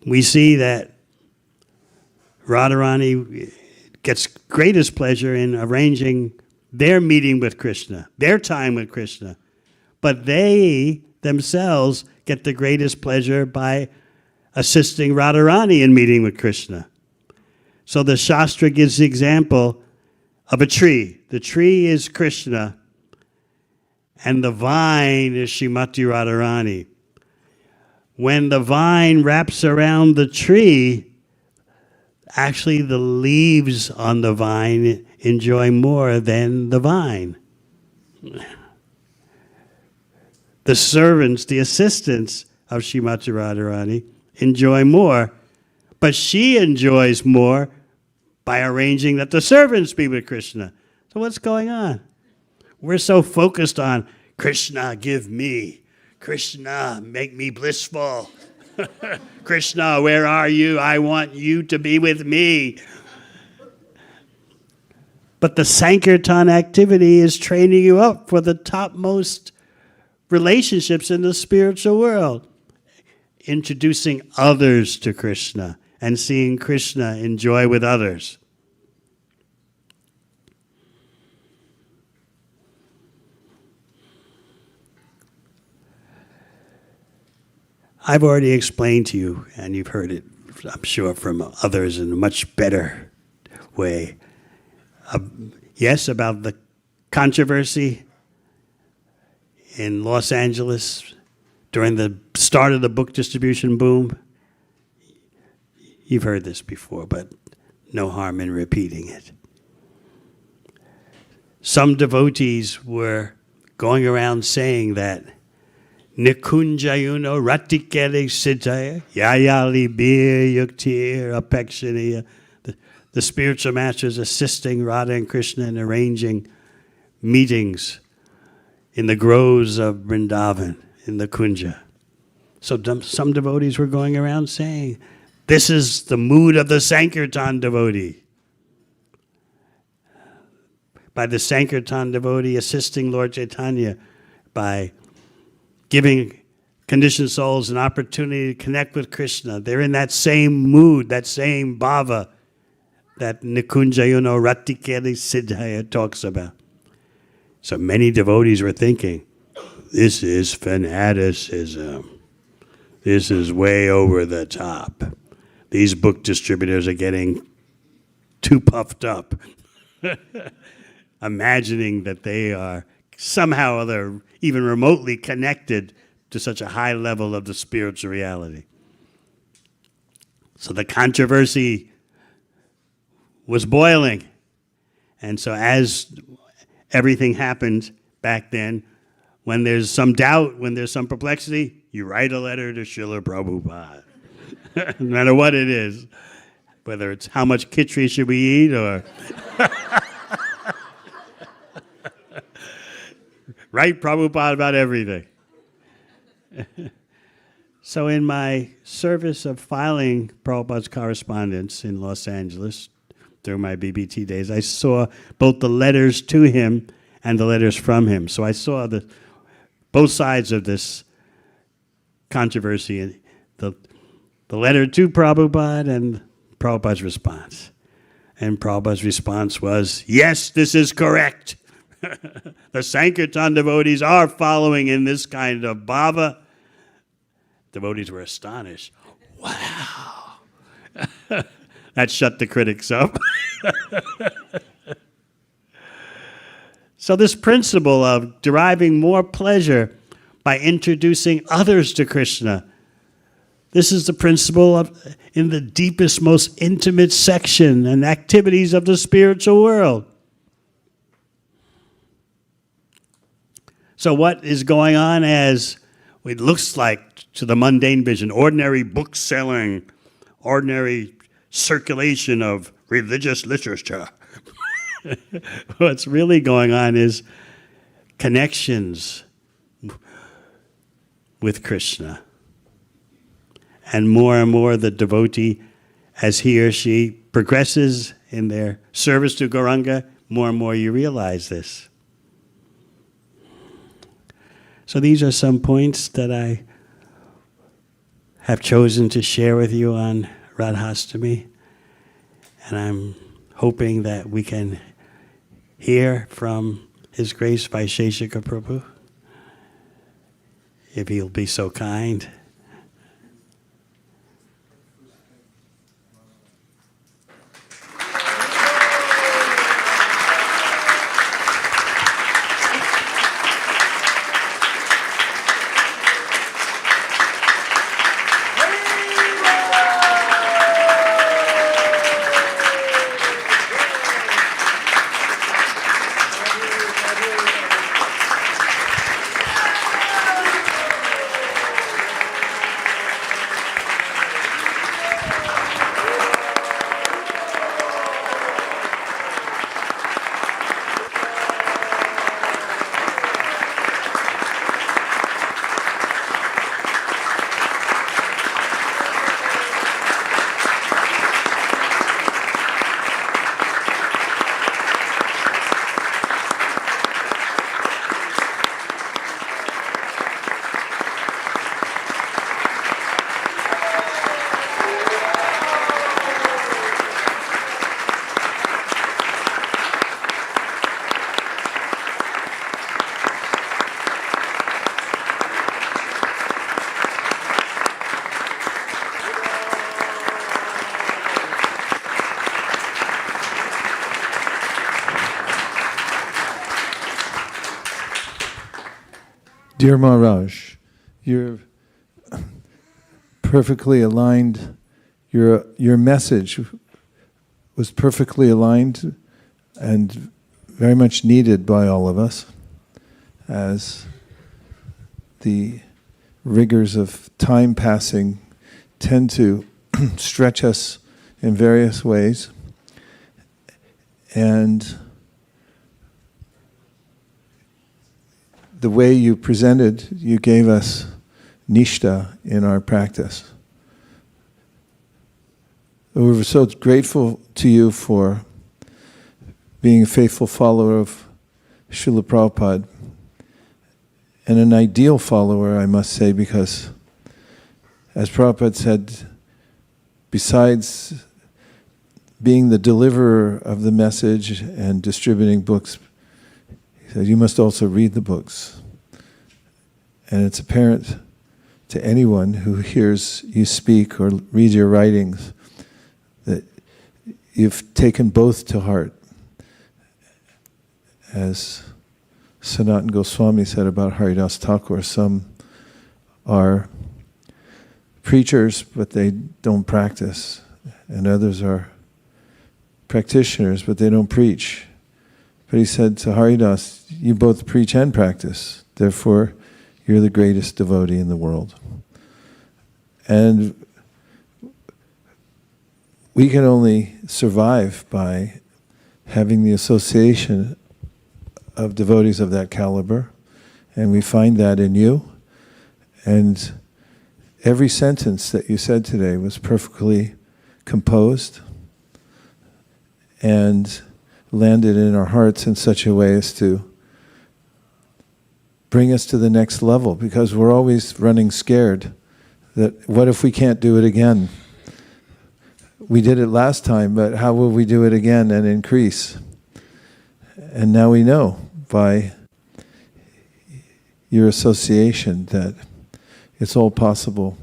We see that Radharani gets greatest pleasure in arranging their meeting with Krishna, their time with Krishna. But they themselves get the greatest pleasure by assisting Radharani in meeting with Krishna. So the Shastra gives the example of a tree. The tree is Krishna, and the vine is Srimati Radharani. When the vine wraps around the tree, actually the leaves on the vine enjoy more than the vine. The servants, the assistants of Srimati Radharani enjoy more, but she enjoys more by arranging that the servants be with Krishna. So what's going on? We're so focused on Krishna, give me. Krishna, make me blissful. Krishna, where are you? I want you to be with me. But the Sankirtan activity is training you up for the topmost relationships in the spiritual world. Introducing others to Krishna and seeing Krishna enjoy with others. I've already explained to you, and you've heard it, I'm sure, from others in a much better way. Yes, about the controversy in Los Angeles during the start of the book distribution boom. You've heard this before, but no harm in repeating it. Some devotees were going around saying that Nikunjayuno Ratikele Siddhaya Yayali Bir Yuktir Apekshaniya. The spiritual masters assisting Radha and Krishna in arranging meetings in the groves of Vrindavan, in the Kunja. So some devotees were going around saying, this is the mood of the Sankirtan devotee. By the Sankirtan devotee assisting Lord Chaitanya by giving conditioned souls an opportunity to connect with Krishna. They're in that same mood, that same bhava that Nikunjayuno Ratikeli Siddhaya talks about. So many devotees were thinking, this is fanaticism. This is way over the top. These book distributors are getting too puffed up, imagining that they are somehow or other even remotely connected to such a high level of the spiritual reality. So the controversy was boiling. And so as everything happened back then, when there's some doubt, when there's some perplexity, you write a letter to Srila Prabhupada. No matter what it is, whether it's how much khichdi should we eat or write Prabhupada about everything. So in my service of filing Prabhupada's correspondence in Los Angeles during my BBT days, I saw both the letters to him and the letters from him. So I saw both sides of this controversy, and the letter to Prabhupada and Prabhupada's response. And Prabhupada's response was, yes, this is correct. The Sankirtan devotees are following in this kind of bhava. Devotees were astonished. Wow. That shut the critics up. So this principle of deriving more pleasure by introducing others to Krishna, this is the principle of in the deepest, most intimate section and activities of the spiritual world. So what is going on as it looks like to the mundane vision, ordinary book selling, ordinary circulation of religious literature. What's really going on is connections with Krishna. And more the devotee, as he or she progresses in their service to Gauranga, more and more you realize this. So these are some points that I have chosen to share with you on Radhastami. And I'm hoping that we can hear from His Grace Vaisheshika Prabhu, if he'll be so kind. Dear Maharaj, you're perfectly aligned. Your message was perfectly aligned and very much needed by all of us, as the rigors of time passing tend to stretch us in various ways. And the way you presented, you gave us nishta in our practice. We're so grateful to you for being a faithful follower of Srila Prabhupada, and an ideal follower, I must say, because as Prabhupada said, besides being the deliverer of the message and distributing books, he said, you must also read the books. And it's apparent to anyone who hears you speak or reads your writings that you've taken both to heart. As Sanatana Goswami said about Haridas Thakur, some are preachers, but they don't practice, and others are practitioners, but they don't preach. But he said to Haridas, you both preach and practice, therefore you're the greatest devotee in the world. And we can only survive by having the association of devotees of that caliber, and we find that in you. And every sentence that you said today was perfectly composed and landed in our hearts in such a way as to bring us to the next level, because we're always running scared that what if we can't do it again? We did it last time, but how will we do it again and increase? And now we know by your association that it's all possible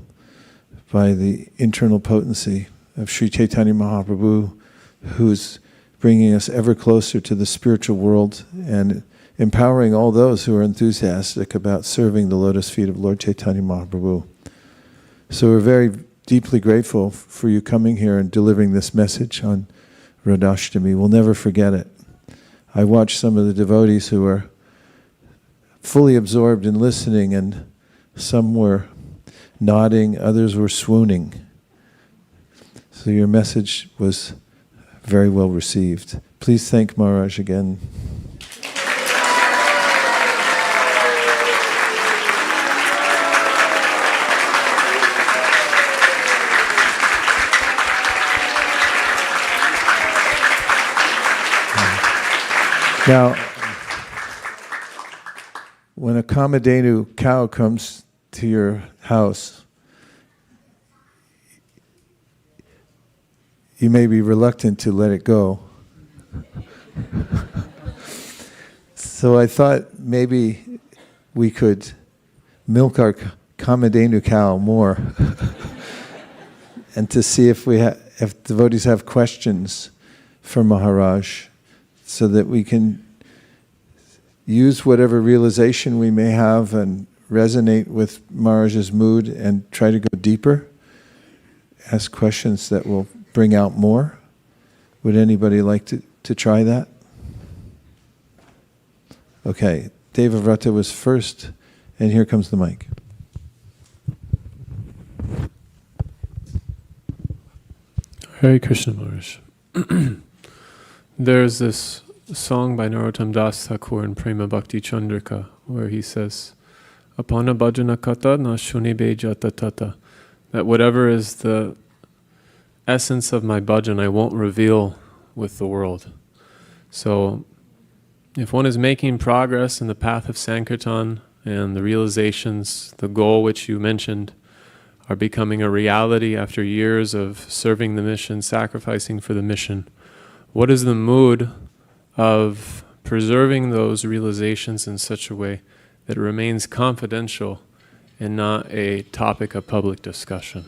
by the internal potency of Sri Chaitanya Mahaprabhu, who's bringing us ever closer to the spiritual world and empowering all those who are enthusiastic about serving the lotus feet of Lord Chaitanya Mahaprabhu. So we're very deeply grateful for you coming here and delivering this message on Radhastami. We'll never forget it. I watched some of the devotees who were fully absorbed in listening, and some were nodding, others were swooning. So your message was very well received. Please thank Maharaj again. Now, when a Kamadhenu cow comes to your house, you may be reluctant to let it go. So I thought maybe we could milk our Kamadhenu cow more and to see if if devotees have questions for Maharaj, so that we can use whatever realization we may have and resonate with Maharaj's mood and try to go deeper, ask questions that will bring out more. Would anybody like to try that? Okay, Devavrata was first, and here comes the mic. Hare Krishna Maharaj. There's this song by Narottam Das Thakur in Prema Bhakti Chandrika where he says, Apana bhajana kata na shunibe jata tata, that whatever is the essence of my bhajan I won't reveal with the world. So if one is making progress in the path of Sankirtan and the realizations, the goal which you mentioned, are becoming a reality after years of serving the mission, sacrificing for the mission, what is the mood of preserving those realizations in such a way that it remains confidential and not a topic of public discussion?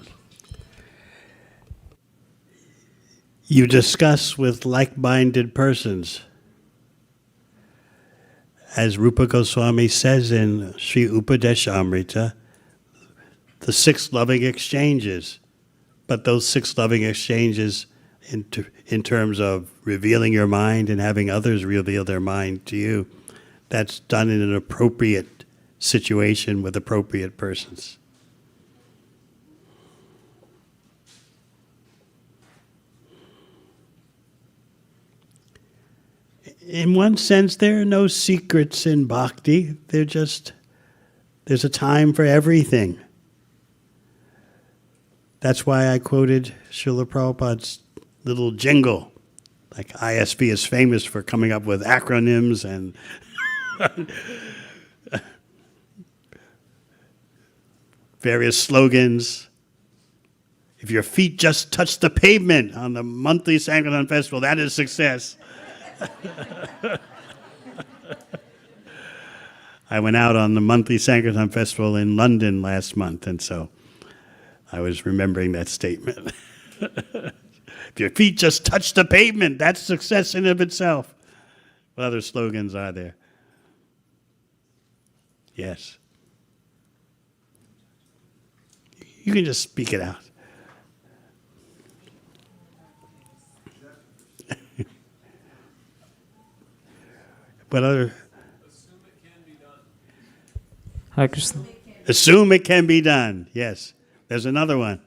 You discuss with like-minded persons. As Rupa Goswami says in Sri Upadeshamrita, the 6 loving exchanges, but those 6 loving exchanges in terms of revealing your mind and having others reveal their mind to you, that's done in an appropriate situation with appropriate persons. In one sense, there are no secrets in bhakti. There's a time for everything. That's why I quoted Srila Prabhupada's little jingle. Like ISV is famous for coming up with acronyms and various slogans. If your feet just touch the pavement on the monthly Sankirtan festival, that is success. I went out on the monthly Sankirtan festival in London last month, and so I was remembering that statement. If your feet just touch the pavement, that's success in of itself. What other slogans are there? Yes. You can just speak it out. What other? Assume it can be done. Hare Krishna. Assume it can be done. Yes. There's another one.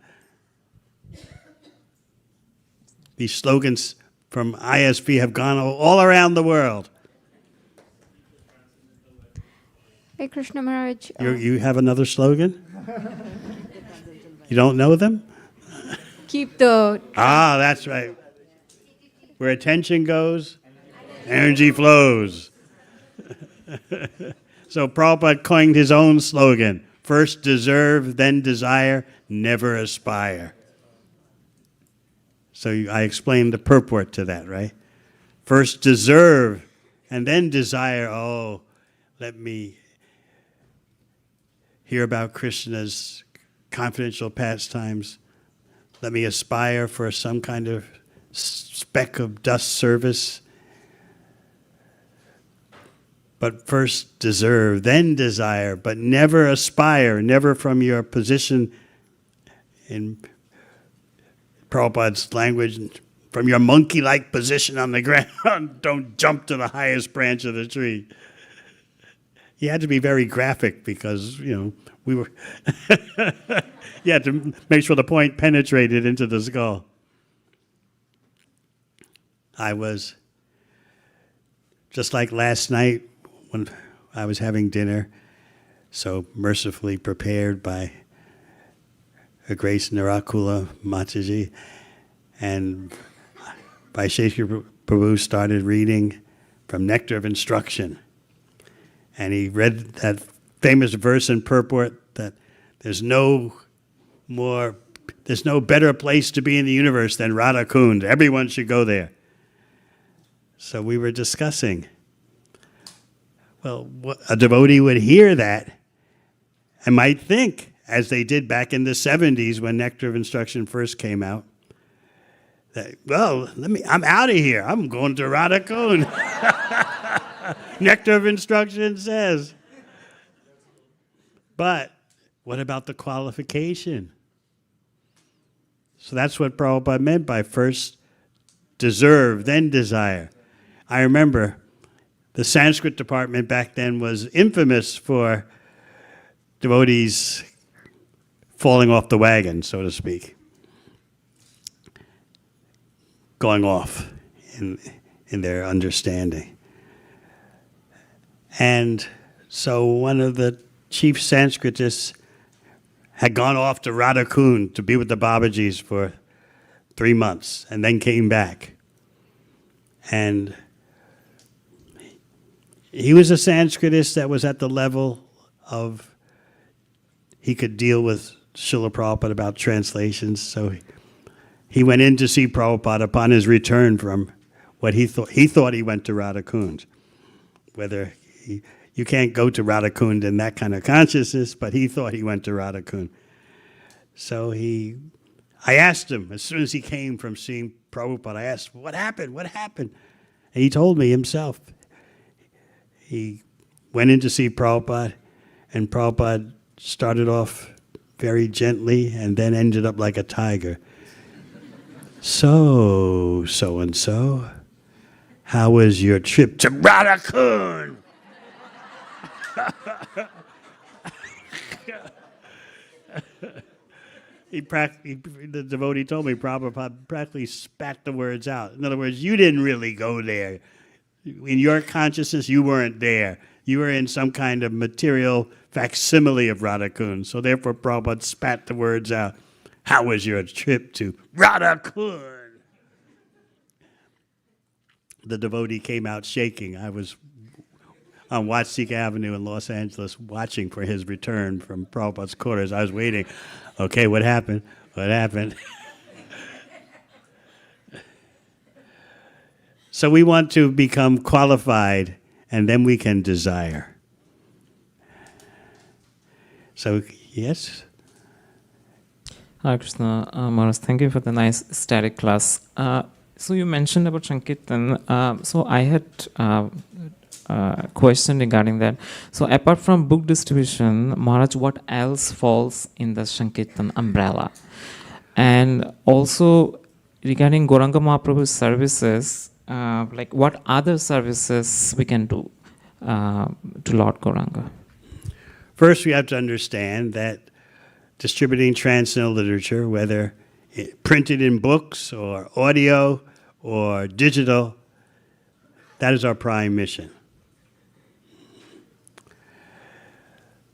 These slogans from ISV have gone all around the world. Hey Krishna Maharaj. You have another slogan? You don't know them? Keep the Ah, that's right. Where attention goes, energy flows. So Prabhupada coined his own slogan, first deserve, then desire, never aspire. So I explained the purport to that, right? First deserve, and then desire, oh, let me hear about Krishna's confidential pastimes. Let me aspire for some kind of speck of dust service. But first deserve, then desire, but never aspire, never from your position in Prabhupada's language, from your monkey-like position on the ground, don't jump to the highest branch of the tree. He had to be very graphic because, we were, you had to make sure the point penetrated into the skull. I was, just like last night when I was having dinner, so mercifully prepared by Her Grace Nirakula Mataji, and Vaisheshwar Prabhu started reading from Nectar of Instruction. And he read that famous verse in purport that there's no better place to be in the universe than Radha Kund. Everyone should go there. So we were discussing, well, a devotee would hear that and might think, as they did back in the 70s when Nectar of Instruction first came out, that, well, I'm out of here. I'm going to Radha Kund. Nectar of Instruction says. But what about the qualification? So that's what Prabhupada meant by first deserve, then desire. I remember the Sanskrit department back then was infamous for devotees falling off the wagon, so to speak, going off in their understanding. And so one of the chief Sanskritists had gone off to Radha Kund to be with the Babajis for 3 months and then came back. And he was a Sanskritist that was at the level of, he could deal with Srila Prabhupada about translations. So he went in to see Prabhupada upon his return from what he thought he went to Radha Kund. Whether you can't go to Radha Kund in that kind of consciousness, but he thought he went to Radha Kund. So I asked him, as soon as he came from seeing Prabhupada, I asked, what happened? And he told me himself. He went in to see Prabhupada, and Prabhupada started off very gently and then ended up like a tiger. So-and-so, how was your trip to Radha Kund? The devotee told me Prabhupada practically spat the words out. In other words, you didn't really go there. In your consciousness, you weren't there. You were in some kind of material facsimile of Radha Kund. So therefore, Prabhupada spat the words out. How was your trip to Radhastami? The devotee came out shaking. I was on Watsik Avenue in Los Angeles watching for his return from Prabhupada's quarters. I was waiting. Okay, what happened? What happened? So we want to become qualified, and then we can desire. So, yes? Hare Krishna, Maharaj, thank you for the nice static class. So you mentioned about Sankirtan. So I had a question regarding that. So apart from book distribution, Maharaj, what else falls in the Sankirtan umbrella? And also regarding Gauranga Mahaprabhu's services, like what other services we can do to Lord Gauranga? First, we have to understand that distributing transcendental literature, whether printed in books or audio or digital, that is our prime mission.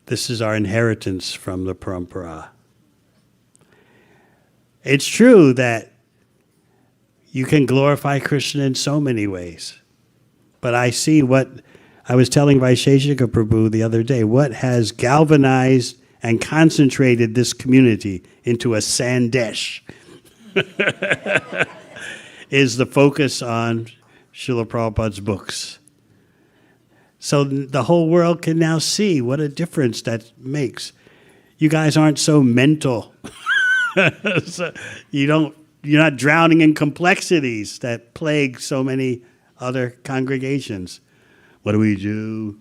This is our inheritance from the parampara. It's true that you can glorify Krishna in so many ways, but I see what I was telling Vaisheshika Prabhu the other day, what has galvanized and concentrated this community into a Sandesh is the focus on Srila Prabhupada's books. So the whole world can now see what a difference that makes. You guys aren't so mental. So you're not drowning in complexities that plague so many other congregations. What do?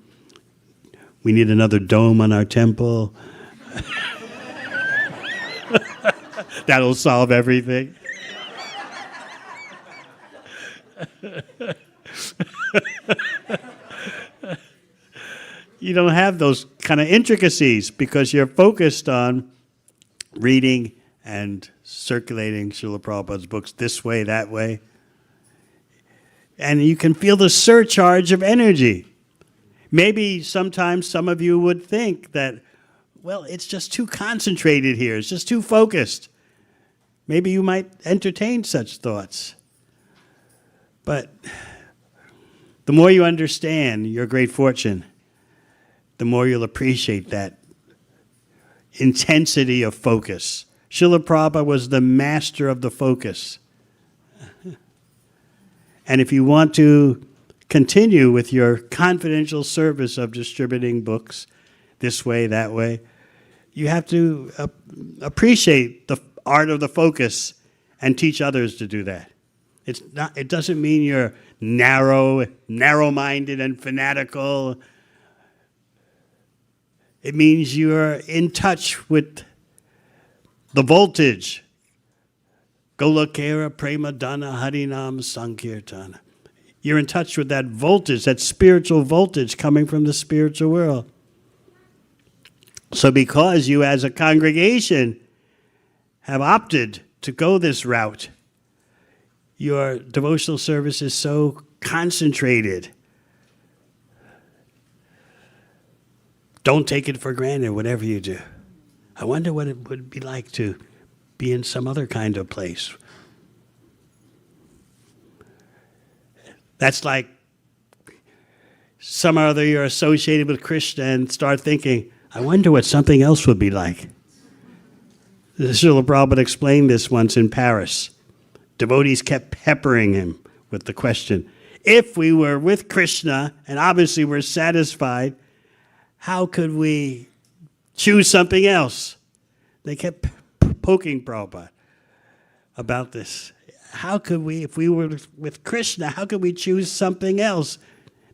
We need another dome on our temple. That'll solve everything. You don't have those kind of intricacies because you're focused on reading and circulating Srila Prabhupada's books this way, that way. And you can feel the surcharge of energy. Maybe sometimes some of you would think that, well, it's just too concentrated here. It's just too focused. Maybe you might entertain such thoughts. But the more you understand your great fortune, the more you'll appreciate that intensity of focus. Srila Prabhupada was the master of the focus. And if you want to continue with your confidential service of distributing books this way, that way, you have to appreciate the art of the focus and teach others to do that. It doesn't mean you're narrow-minded and fanatical. It means you're in touch with the voltage. Golokera Prema Dana Harinam Sankirtana. You're in touch with that voltage, that spiritual voltage coming from the spiritual world. So because you as a congregation have opted to go this route, your devotional service is so concentrated. Don't take it for granted, whatever you do. I wonder what it would be like to be in some other kind of place. That's like some other you're associated with Krishna and start thinking, I wonder what something else would be like. Srila Prabhupada explained this once in Paris. Devotees kept peppering him with the question, if we were with Krishna and obviously we're satisfied, how could we choose something else? They kept poking Prabhupada about this. How could we, if we were with Krishna, how could we choose something else?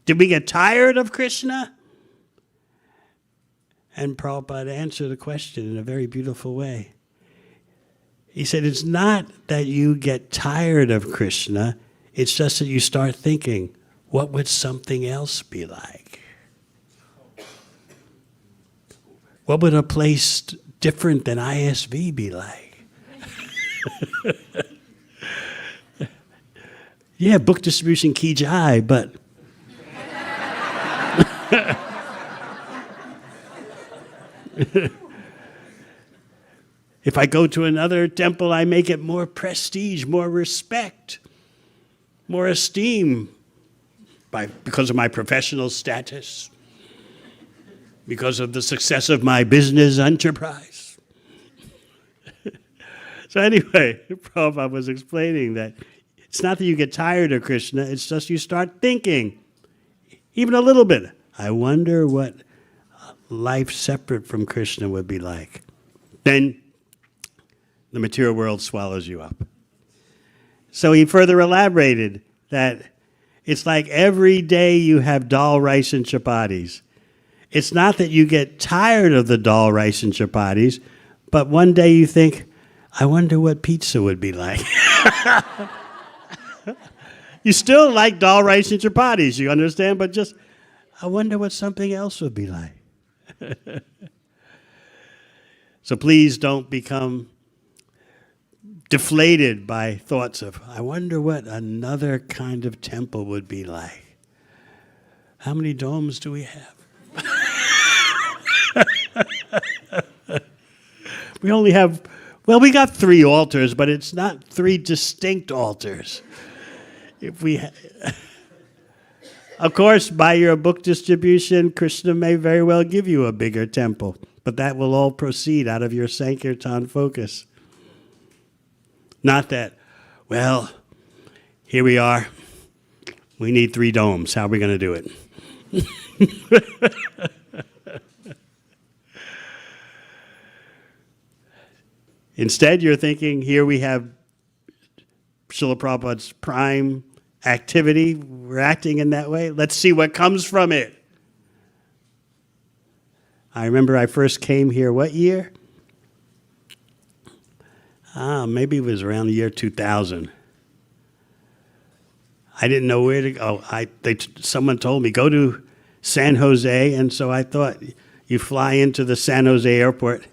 Did we get tired of Krishna? And Prabhupada answered the question in a very beautiful way. He said, it's not that you get tired of Krishna, it's just that you start thinking, what would something else be like? What would a place different than ISV be like? Yeah, book distribution ki jai, but If I go to another temple, I make it more prestige, more respect, more esteem because of my professional status, because of the success of my business enterprise. So anyway, Prabhupada was explaining that it's not that you get tired of Krishna, it's just you start thinking, even a little bit, I wonder what life separate from Krishna would be like. Then the material world swallows you up. So he further elaborated that it's like every day you have dal, rice, and chapatis. It's not that you get tired of the dal, rice, and chapatis, but one day you think, I wonder what pizza would be like. You still like dal, rice, and chapatis, you understand? But just, I wonder what something else would be like. So please don't become deflated by thoughts of, I wonder what another kind of temple would be like. How many domes do we have? We only have, well, we got 3 altars, but it's not 3 distinct altars. If we Of course, by your book distribution, Krishna may very well give you a bigger temple, but that will all proceed out of your Sankirtan focus. Not that, well, here we are. We need 3 domes. How are we going to do it? Instead, you're thinking, here we have Srila Prabhupada's prime activity. We're acting in that way. Let's see what comes from it. I remember I first came here, what year? Maybe it was around the year 2000. I didn't know where to go. Someone told me, go to San Jose, and so I thought, you fly into the San Jose airport,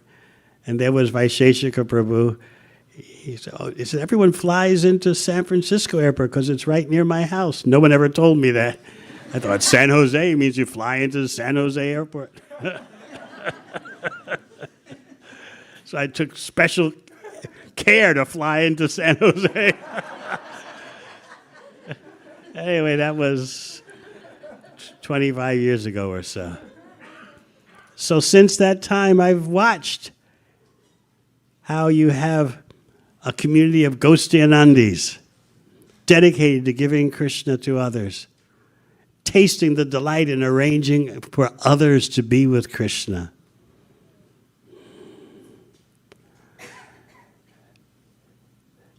and there was Vaisheshika Prabhu. He said, everyone flies into San Francisco airport because it's right near my house. No one ever told me that. I thought San Jose means you fly into the San Jose airport. So I took special care to fly into San Jose. Anyway, that was 25 years ago or so. So since that time, I've watched how you have a community of Ghostianandis dedicated to giving Krishna to others, tasting the delight in arranging for others to be with Krishna.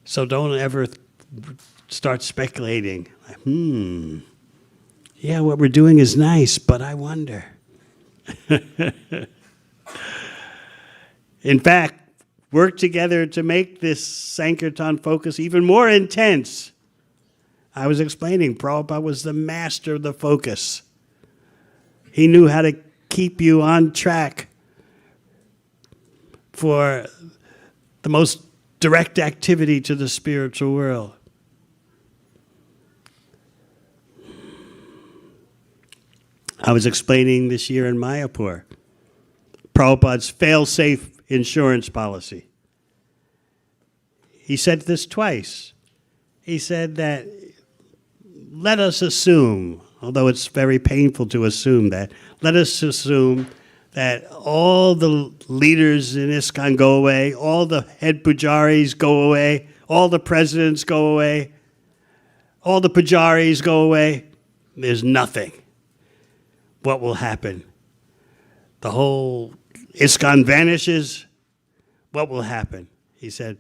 So don't ever start speculating. Yeah, what we're doing is nice, but I wonder. In fact, work together to make this Sankirtan focus even more intense. I was explaining, Prabhupada was the master of the focus. He knew how to keep you on track for the most direct activity to the spiritual world. I was explaining this year in Mayapur, Prabhupada's fail-safe insurance policy. He said this twice. He said that, let us assume, although it's very painful to assume that, let us assume that all the leaders in ISKCON go away, all the head pujaris go away, all the presidents go away, all the pujaris go away. There's nothing. What will happen? The whole ISKCON vanishes. What will happen? He said,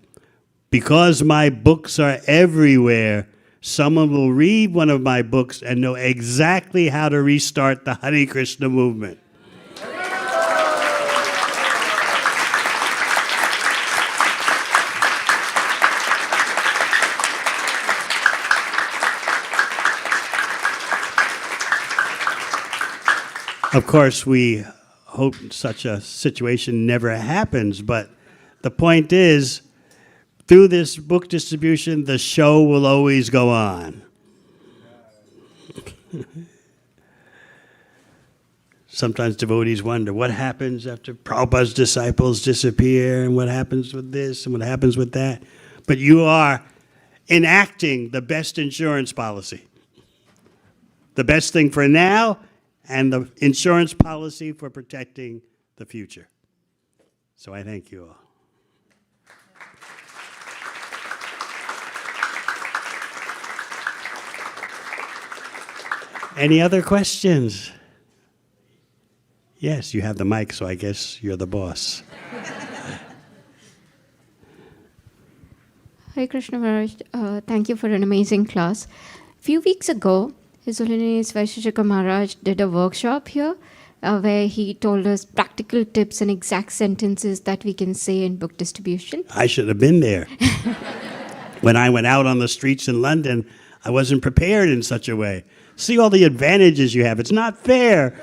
because my books are everywhere, someone will read one of my books and know exactly how to restart the Hare Krishna movement. Of course, we hope such a situation never happens, but the point is, through this book distribution, the show will always go on. Sometimes devotees wonder what happens after Prabhupada's disciples disappear and what happens with this and what happens with that. But you are enacting the best insurance policy. The best thing for now and the insurance policy for protecting the future. So I thank you all. Any other questions? Yes, you have the mic, so I guess you're the boss. Hare Krishna Maharaj, thank you for an amazing class. A few weeks ago, His Holiness Vaisheshika Maharaj did a workshop here where he told us practical tips and exact sentences that we can say in book distribution. I should have been there. When I went out on the streets in London, I wasn't prepared in such a way. See all the advantages you have. It's not fair.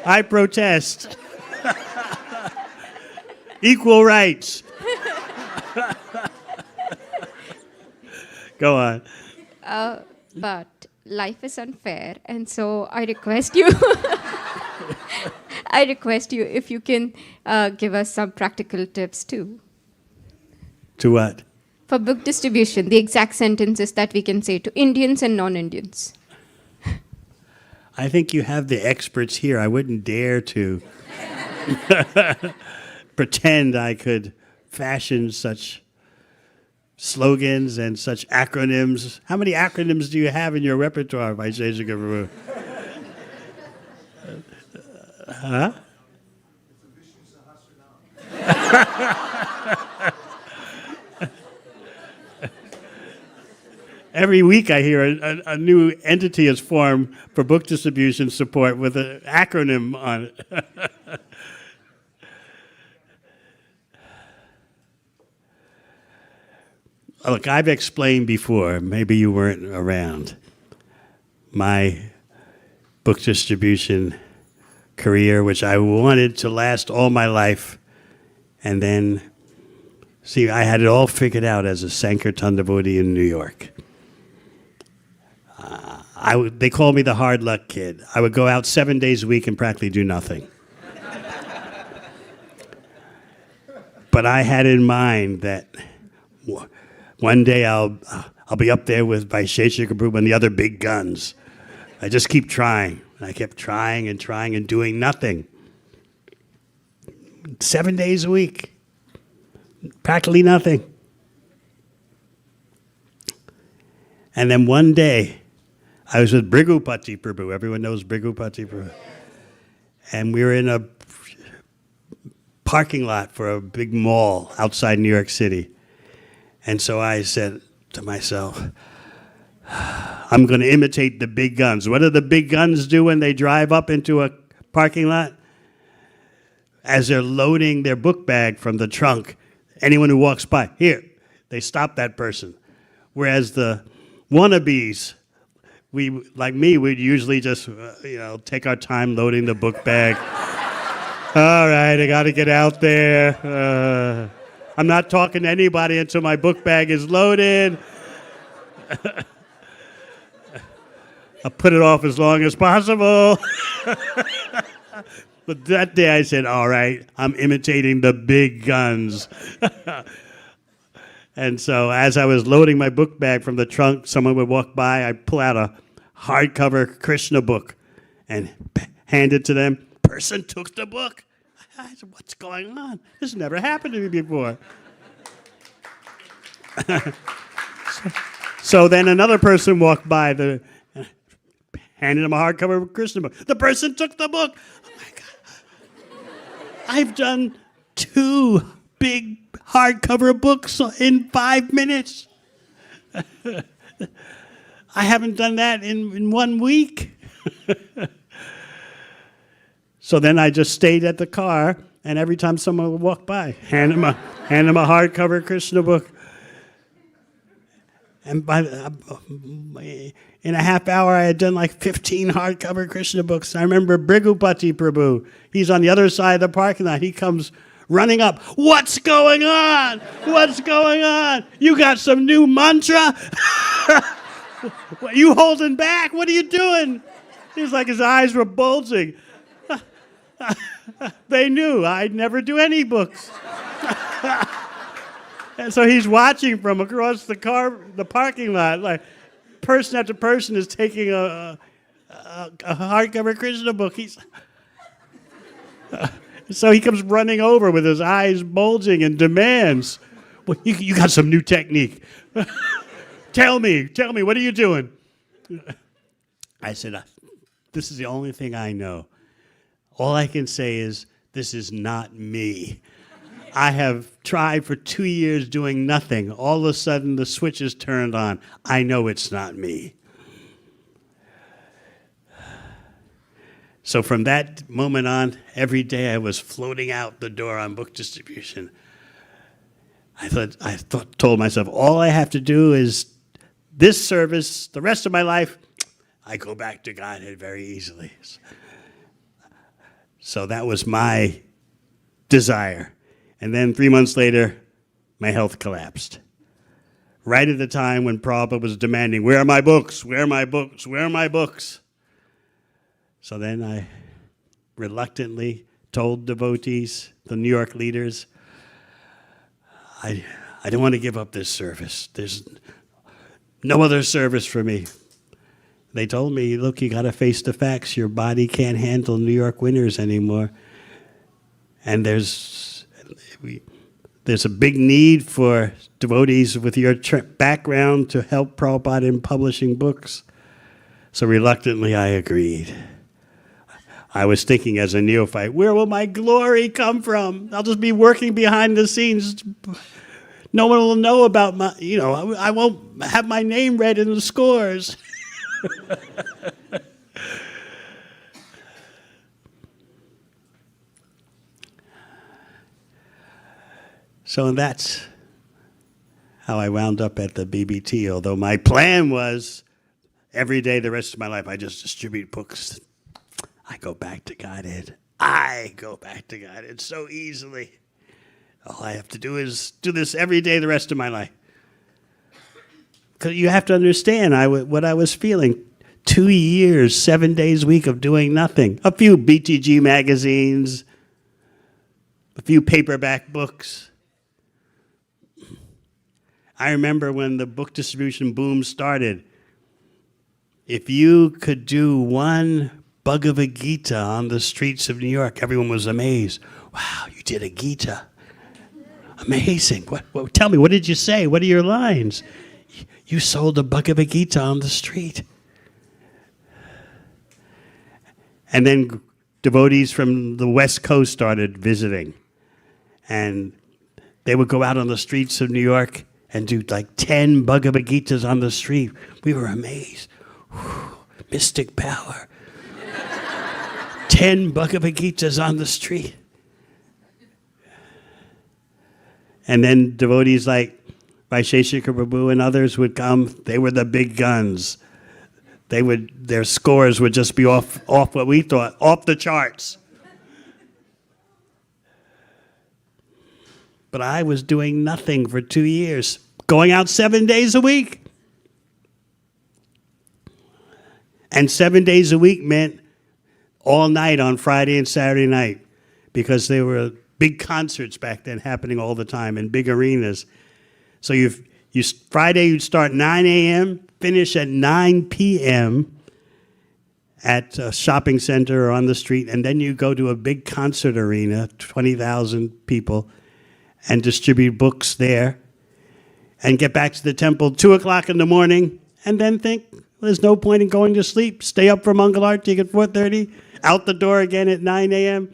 I protest. Equal rights. Go on. But life is unfair, and so I request you, if you can give us some practical tips too. To what? For book distribution, the exact sentences that we can say to Indians and non-Indians. I think you have the experts here. I wouldn't dare to pretend I could fashion such slogans and such acronyms. How many acronyms do you have in your repertoire, Vaisheshika Prabhu? Huh? Every week I hear a new entity is formed for book distribution support with an acronym on it. Look, I've explained before, maybe you weren't around, my book distribution career, which I wanted to last all my life. And then, see, I had it all figured out as a Sankirtan devotee in New York. They called me the hard luck kid. I would go out 7 days a week and practically do nothing. But I had in mind that one day I'll be up there with Vaisheshika Prabhu and the other big guns. I just keep trying. And I kept trying and doing nothing. 7 days a week. Practically nothing. And then one day, I was with Brigupati Prabhu. Everyone knows Brigupati Prabhu. And we were in a parking lot for a big mall outside New York City. And so I said to myself, I'm going to imitate the big guns. What do the big guns do when they drive up into a parking lot? As they're loading their book bag from the trunk, anyone who walks by, here, they stop that person. Whereas the wannabes, like me, we'd usually just, take our time loading the book bag. All right, I got to get out there. I'm not talking to anybody until my book bag is loaded. I'll put it off as long as possible. But that day I said, all right, I'm imitating the big guns. And so as I was loading my book bag from the trunk, someone would walk by, I'd pull out a hardcover Krishna book and hand it to them. Person took the book. I said, what's going on? This never happened to me before. So then another person walked by, handed him a hardcover Krishna book. The person took the book. Oh my God. I've done 2 big hardcover books in 5 minutes. I haven't done that in 1 week. So then I just stayed at the car, and every time someone would walk by, hand him a hardcover Krishna book. And in a half hour, I had done like 15 hardcover Krishna books. I remember Brigupati Prabhu. He's on the other side of the parking lot. He comes running up. What's going on? What's going on? You got some new mantra? You holding back? What are you doing? He's like his eyes were bulging. They knew I'd never do any books. And so he's watching from across the parking lot, like person after person is taking a hardcover Krishna book. So he comes running over with his eyes bulging and demands, well, you got some new technique. Tell me, what are you doing? I said, this is the only thing I know. All I can say is, this is not me. I have tried for 2 years doing nothing. All of a sudden, the switch is turned on. I know it's not me. So from that moment on, every day I was floating out the door on book distribution. I told myself, all I have to do is this service, the rest of my life, I go back to Godhead very easily. So that was my desire. And then 3 months later, my health collapsed. Right at the time when Prabhupada was demanding, where are my books? Where are my books? Where are my books? So then I reluctantly told devotees, the New York leaders, I don't want to give up this service. There's no other service for me. They told me, look, you got to face the facts. Your body can't handle New York winters anymore. And there's a big need for devotees with your background to help Prabhupada in publishing books. So reluctantly, I agreed. I was thinking as a neophyte, where will my glory come from? I'll just be working behind the scenes. No one will know about my, I won't have my name read in the scores. So that's how I wound up at the BBT, although my plan was every day the rest of my life I just distribute books. I go back to Godhead. I go back to Godhead so easily. All I have to do is do this every day the rest of my life. Because you have to understand what I was feeling. 2 years, 7 days a week of doing nothing. A few BTG magazines, a few paperback books. I remember when the book distribution boom started, if you could do one Bhagavad Gita on the streets of New York, everyone was amazed. Wow, you did a Gita. Amazing. What, tell me, what did you say? What are your lines? You sold a Bhagavad Gita on the street. And then devotees from the West Coast started visiting. And they would go out on the streets of New York and do like 10 Bhagavad Gitas on the street. We were amazed. Whew, mystic power. 10 Bhagavad Gitas on the street. And then devotees like Vaisheshika Prabhu and others would come. They were the big guns. Their scores would just be off what we thought, off the charts. But I was doing nothing for 2 years, going out 7 days a week. And 7 days a week meant all night on Friday and Saturday night, because there were big concerts back then happening all the time in big arenas. So Friday you'd start 9 a.m., finish at 9 p.m. at a shopping center or on the street, and then you go to a big concert arena, 20,000 people, and distribute books there, and get back to the temple 2 o'clock in the morning, and then think, there's no point in going to sleep. Stay up for Mangalarti at 4:30, out the door again at 9 a.m.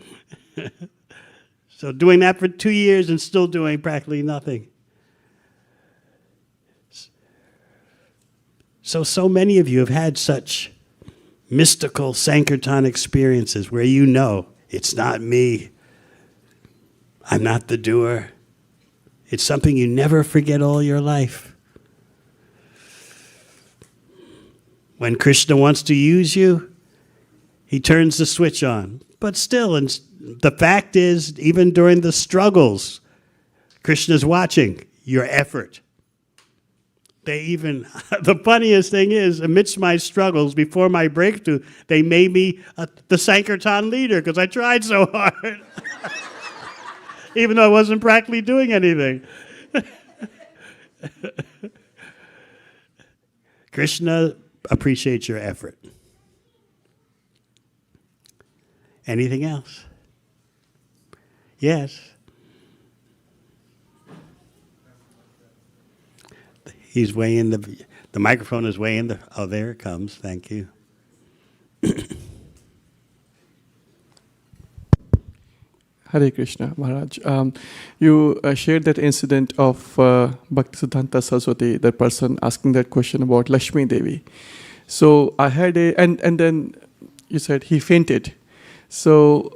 So doing that for 2 years and still doing practically nothing. So many of you have had such mystical Sankirtan experiences where you know, it's not me. I'm not the doer. It's something you never forget all your life. When Krishna wants to use you, he turns the switch on. But still, and the fact is, even during the struggles, Krishna's watching your effort. They even, the funniest thing is, amidst my struggles, before my breakthrough, they made me the Sankirtan leader because I tried so hard. Even though I wasn't practically doing anything. Krishna appreciates your effort. Anything else? Yes. He's way in the microphone is way in the, oh, there it comes. Thank you. Hare Krishna, Maharaj. You shared that incident of Bhaktisiddhanta Saraswati, that person asking that question about Lakshmi Devi. So I had and then you said he fainted. So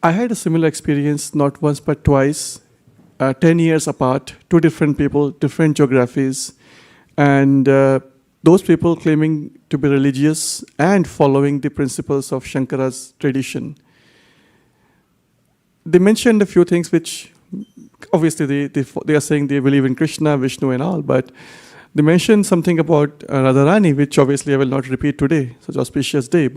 I had a similar experience, not once but twice, 10 years apart, two different people, different geographies, and those people claiming to be religious and following the principles of Shankara's tradition. They mentioned a few things which, obviously, they are saying they believe in Krishna, Vishnu, and all, but they mentioned something about Radharani, which obviously I will not repeat today, such an auspicious day.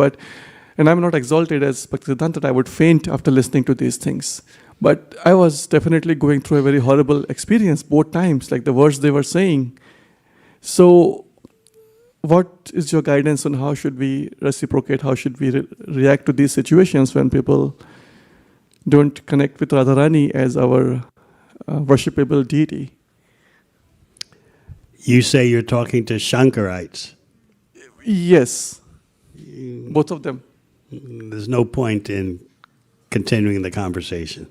And I'm not exalted as Bhaktisiddhanta that I would faint after listening to these things. But I was definitely going through a very horrible experience both times, like the words they were saying. So, what is your guidance on how should we reciprocate, how should we react to these situations when people don't connect with Radharani as our worshipable deity? You say you're talking to Shankarites. Yes, both of them. There's no point in continuing the conversation.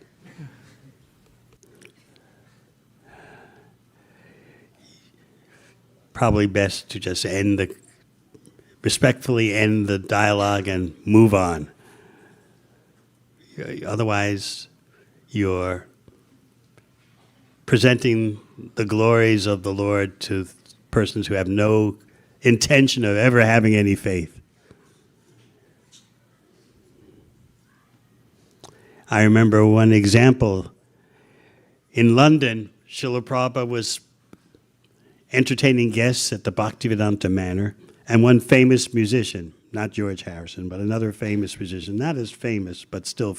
Probably best to just respectfully end the dialogue and move on. Otherwise, you're presenting the glories of the Lord to persons who have no intention of ever having any faith. I remember one example. In London, Srila Prabhupada was entertaining guests at the Bhaktivedanta Manor, and one famous musician, not George Harrison, but another famous musician, not as famous, but still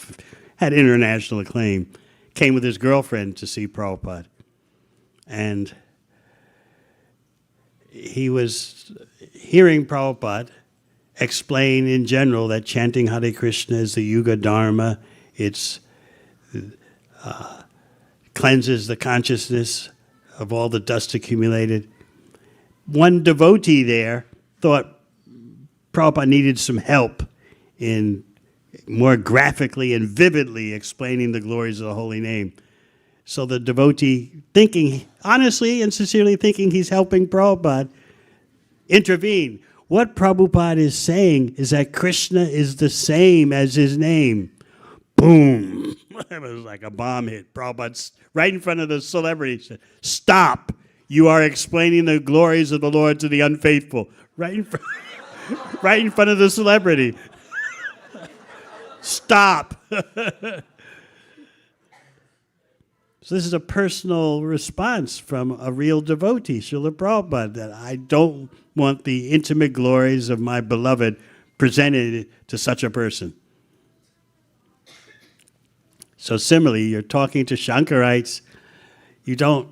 had international acclaim, came with his girlfriend to see Prabhupada. And he was hearing Prabhupada explain in general that chanting Hare Krishna is the Yuga Dharma. It's cleanses the consciousness of all the dust accumulated. One devotee there thought Prabhupada needed some help in more graphically and vividly explaining the glories of the holy name. So the devotee, thinking, honestly and sincerely thinking he's helping Prabhupada, intervened. What Prabhupada is saying is that Krishna is the same as his name. Boom. It was like a bomb hit. Prabhupada, right in front of the celebrity, said, "Stop. You are explaining the glories of the Lord to the unfaithful." Right in front, right in front of the celebrity. Stop. So this is a personal response from a real devotee, Srila Prabhupada, that I don't want the intimate glories of my beloved presented to such a person. So similarly, you're talking to Shankarites, you don't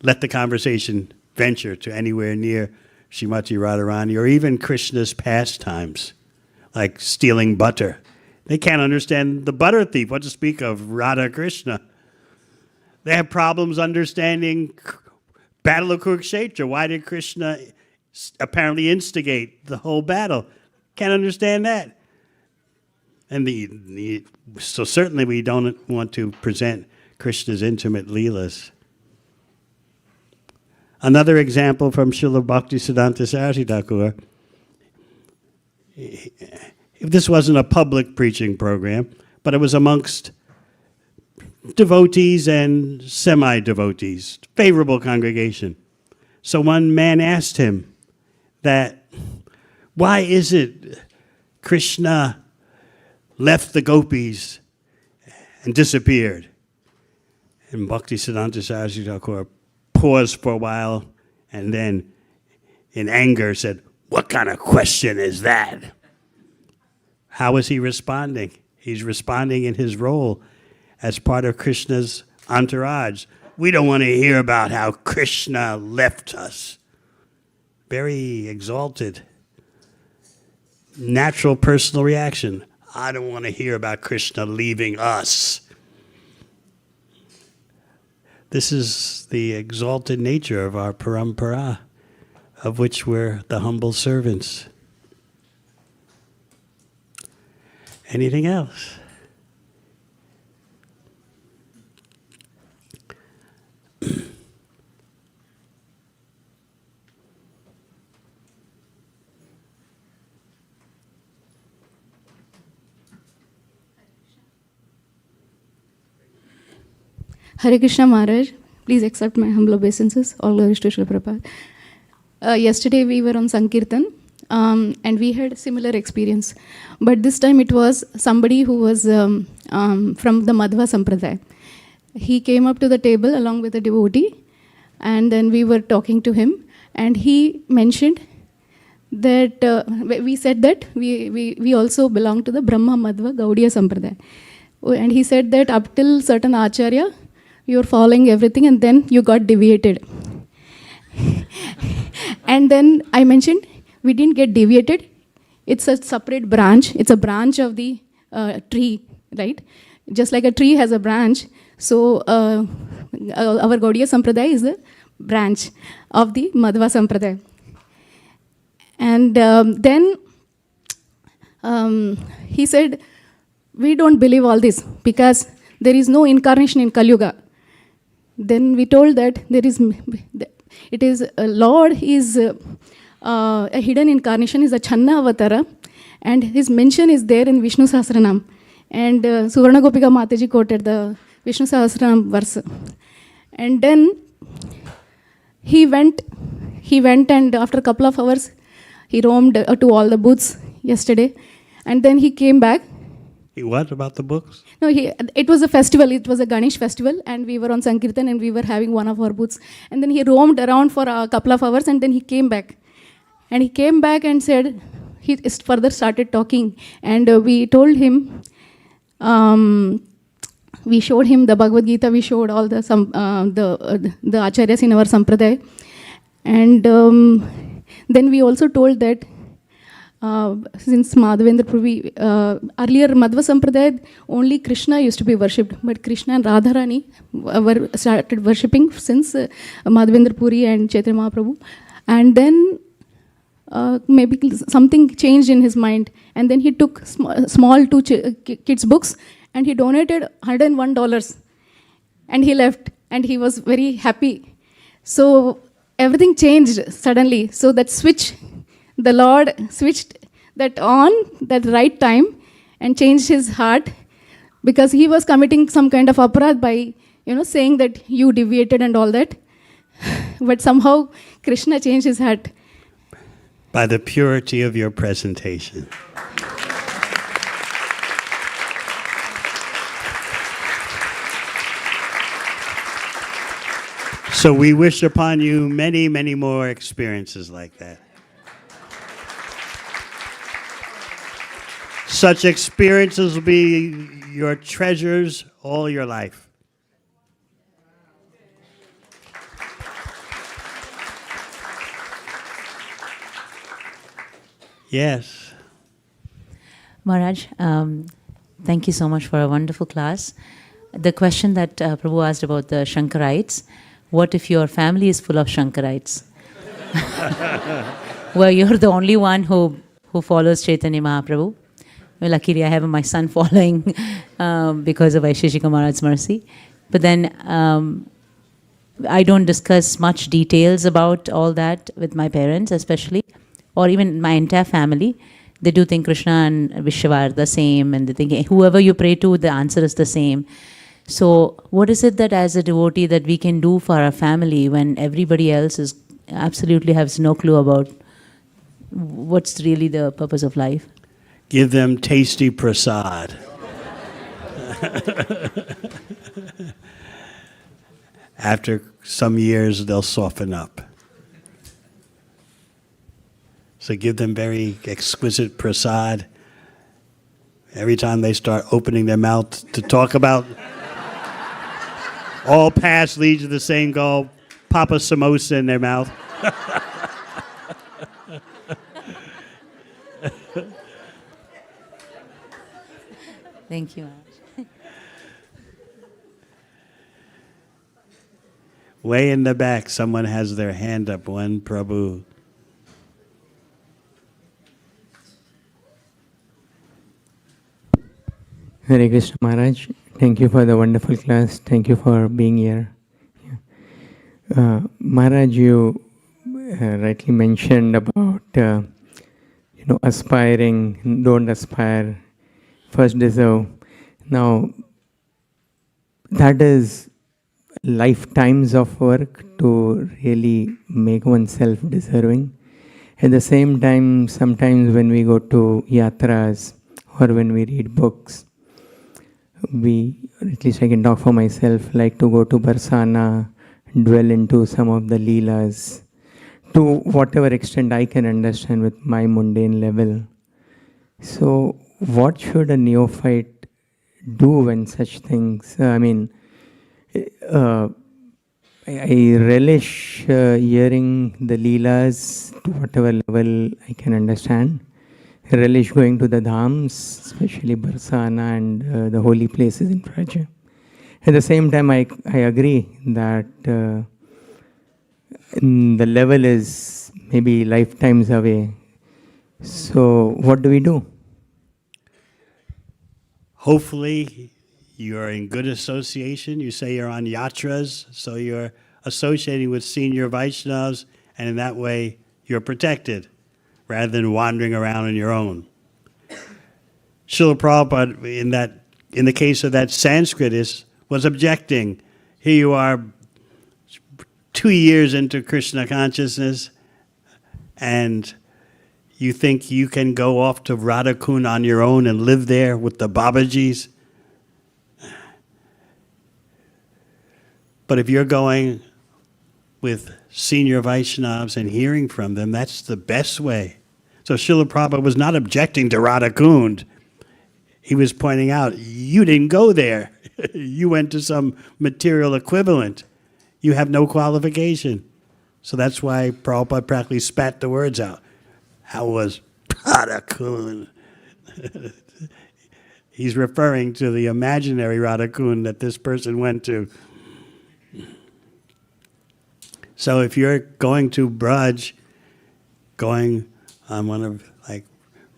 let the conversation venture to anywhere near Srimati Radharani or even Krishna's pastimes, like stealing butter. They can't understand the butter thief, what to speak of Radha Krishna. They have problems understanding Battle of Kurukshetra. Why did Krishna apparently instigate the whole battle? Can't understand that. And so certainly we don't want to present Krishna's intimate leelas. Another example from Srila Bhaktisiddhanta Saraswati Thakur. This wasn't a public preaching program, but it was amongst devotees and semi-devotees, favorable congregation. So one man asked him that, why is it Krishna left the gopis and disappeared? And Bhaktisiddhanta Saraswati Thakur paused for a while and then, in anger, said, "What kind of question is that?" How is he responding? He's responding in his role as part of Krishna's entourage. We don't want to hear about how Krishna left us. Very exalted, natural personal reaction. I don't want to hear about Krishna leaving us. This is the exalted nature of our parampara, of which we're the humble servants. Anything else? Hare Krishna Maharaj, please accept my humble obeisances. All glories to Srila Prabhupada. Yesterday we were on Sankirtan and we had a similar experience. But this time it was somebody who was from the Madhva Sampradaya. He came up to the table along with a devotee and then we were talking to him and he mentioned that we said that we also belong to the Brahma Madhva Gaudiya Sampradaya. And he said that up till certain Acharya, you were following everything and then you got deviated. And then I mentioned, we didn't get deviated. It's a separate branch. It's a branch of the tree, right? Just like a tree has a branch. So our Gaudiya Sampradaya is the branch of the Madhva Sampradaya. And then he said, we don't believe all this because there is no incarnation in Kali Yuga. Then we told that it is Lord is a hidden incarnation, is a Channa Avatara, and his mention is there in Vishnu Sahasranam. And Suvarna Gopika Mataji quoted the Vishnu Sahasranam verse. And then he went and after a couple of hours, he roamed to all the booths yesterday. And then he came back. What about the books? No, it was a festival. It was a Ganesh festival, and we were on Sankirtan, and we were having one of our booths. And then he roamed around for a couple of hours, and then he came back. And he came back and said, he further started talking, and we told him, we showed him the Bhagavad Gita, we showed all the acharyas in our sampradaya. And then we also told that since Madhavendra Puri, earlier Madhva Sampradaya, only Krishna used to be worshipped, but Krishna and Radharani were started worshipping since Madhavendra Puri and Chaitanya Mahaprabhu. And then maybe something changed in his mind, and then he took small two kids' books and he donated $101 and he left and he was very happy. So everything changed suddenly. So that switch, the Lord switched that on that right time and changed his heart, because he was committing some kind of aparadh by, saying that you deviated and all that. But somehow Krishna changed his heart. By the purity of your presentation. So we wish upon you many, many more experiences like that. Such experiences will be your treasures all your life. Yes. Maharaj, thank you so much for a wonderful class. The question that Prabhu asked about the Shankarites, what if your family is full of Shankarites? Well, you're the only one who follows Chaitanya Mahaprabhu. Well, luckily, I have my son following because of ISKCON Maharaj's mercy. But then I don't discuss much details about all that with my parents, especially, or even my entire family. They do think Krishna and Vishwa are the same, and they think whoever you pray to, the answer is the same. So what is it that as a devotee that we can do for our family when everybody else is absolutely has no clue about what's really the purpose of life? Give them tasty prasad. after some years, they'll soften up. So give them very exquisite prasad. Every time they start opening their mouth to talk about all paths lead to the same goal, pop a samosa in their mouth. Thank you, Maharaj. Way in the back, someone has their hand up. One Prabhu. Hare Krishna Maharaj, thank you for the wonderful class. Thank you for being here. Maharaj, you rightly mentioned about aspiring, don't aspire, first deserve. Now, that is lifetimes of work to really make oneself deserving. At the same time, sometimes when we go to yatras or when we read books, we, at least I can talk for myself, like to go to Barsana, dwell into some of the leelas, to whatever extent I can understand with my mundane level. So, what should a neophyte do when such things, I relish hearing the leelas to whatever level I can understand. I relish going to the dhams, especially Barsana and the holy places in Praja. At the same time, I agree that the level is maybe lifetimes away. So, what do we do? Hopefully, you're in good association. You say you're on yatras, so you're associating with senior Vaishnavas, and in that way, you're protected, rather than wandering around on your own. Srila Prabhupada, in the case of that Sanskritist, was objecting. Here you are 2 years into Krishna consciousness, and you think you can go off to Radhakund on your own and live there with the Babajis? But if you're going with senior Vaishnavas and hearing from them, that's the best way. So Srila Prabhupada was not objecting to Radhakund. He was pointing out, you didn't go there. You went to some material equivalent. You have no qualification. So that's why Prabhupada practically spat the words out. How was Radhakund? He's referring to the imaginary Radhakund that this person went to. So if you're going to Braj, going on one of like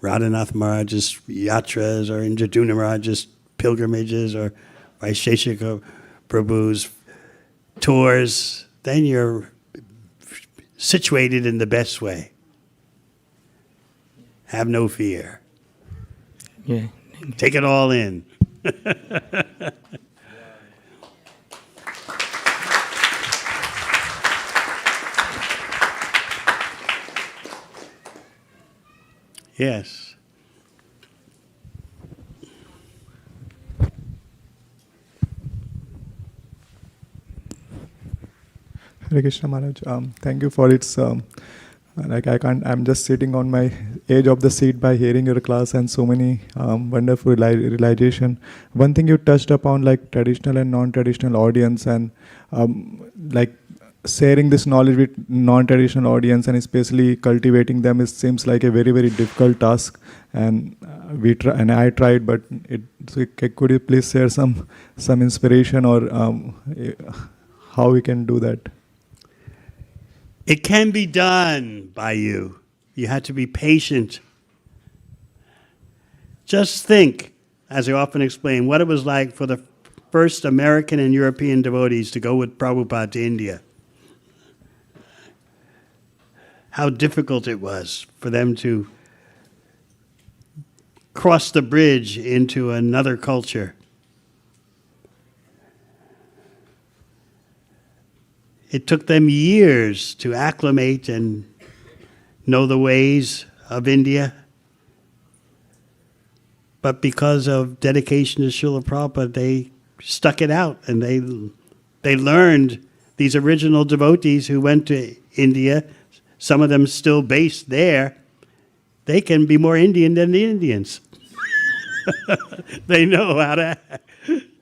Radhanath Maharaj's yatras or Indradyumna Maharaj's pilgrimages or Vaisheshika Prabhu's tours, then you're situated in the best way. Have no fear. Yeah. Take it all in. Yes. Hare Krishna Maharaj, thank you for its, I'm just sitting on my edge of the seat by hearing your class and so many wonderful realization. One thing you touched upon, like traditional and non-traditional audience, and like sharing this knowledge with non-traditional audience and especially cultivating them, it seems like a very, very difficult task. And I tried, but so could you please share some inspiration or how we can do that? It can be done by you. You have to be patient. Just think, as I often explain, what it was like for the first American and European devotees to go with Prabhupada to India. How difficult it was for them to cross the bridge into another culture. It took them years to acclimate and know the ways of India. But because of dedication to Srila Prabhupada, they stuck it out and they learned these original devotees who went to India, some of them still based there, they can be more Indian than the Indians. They know how to,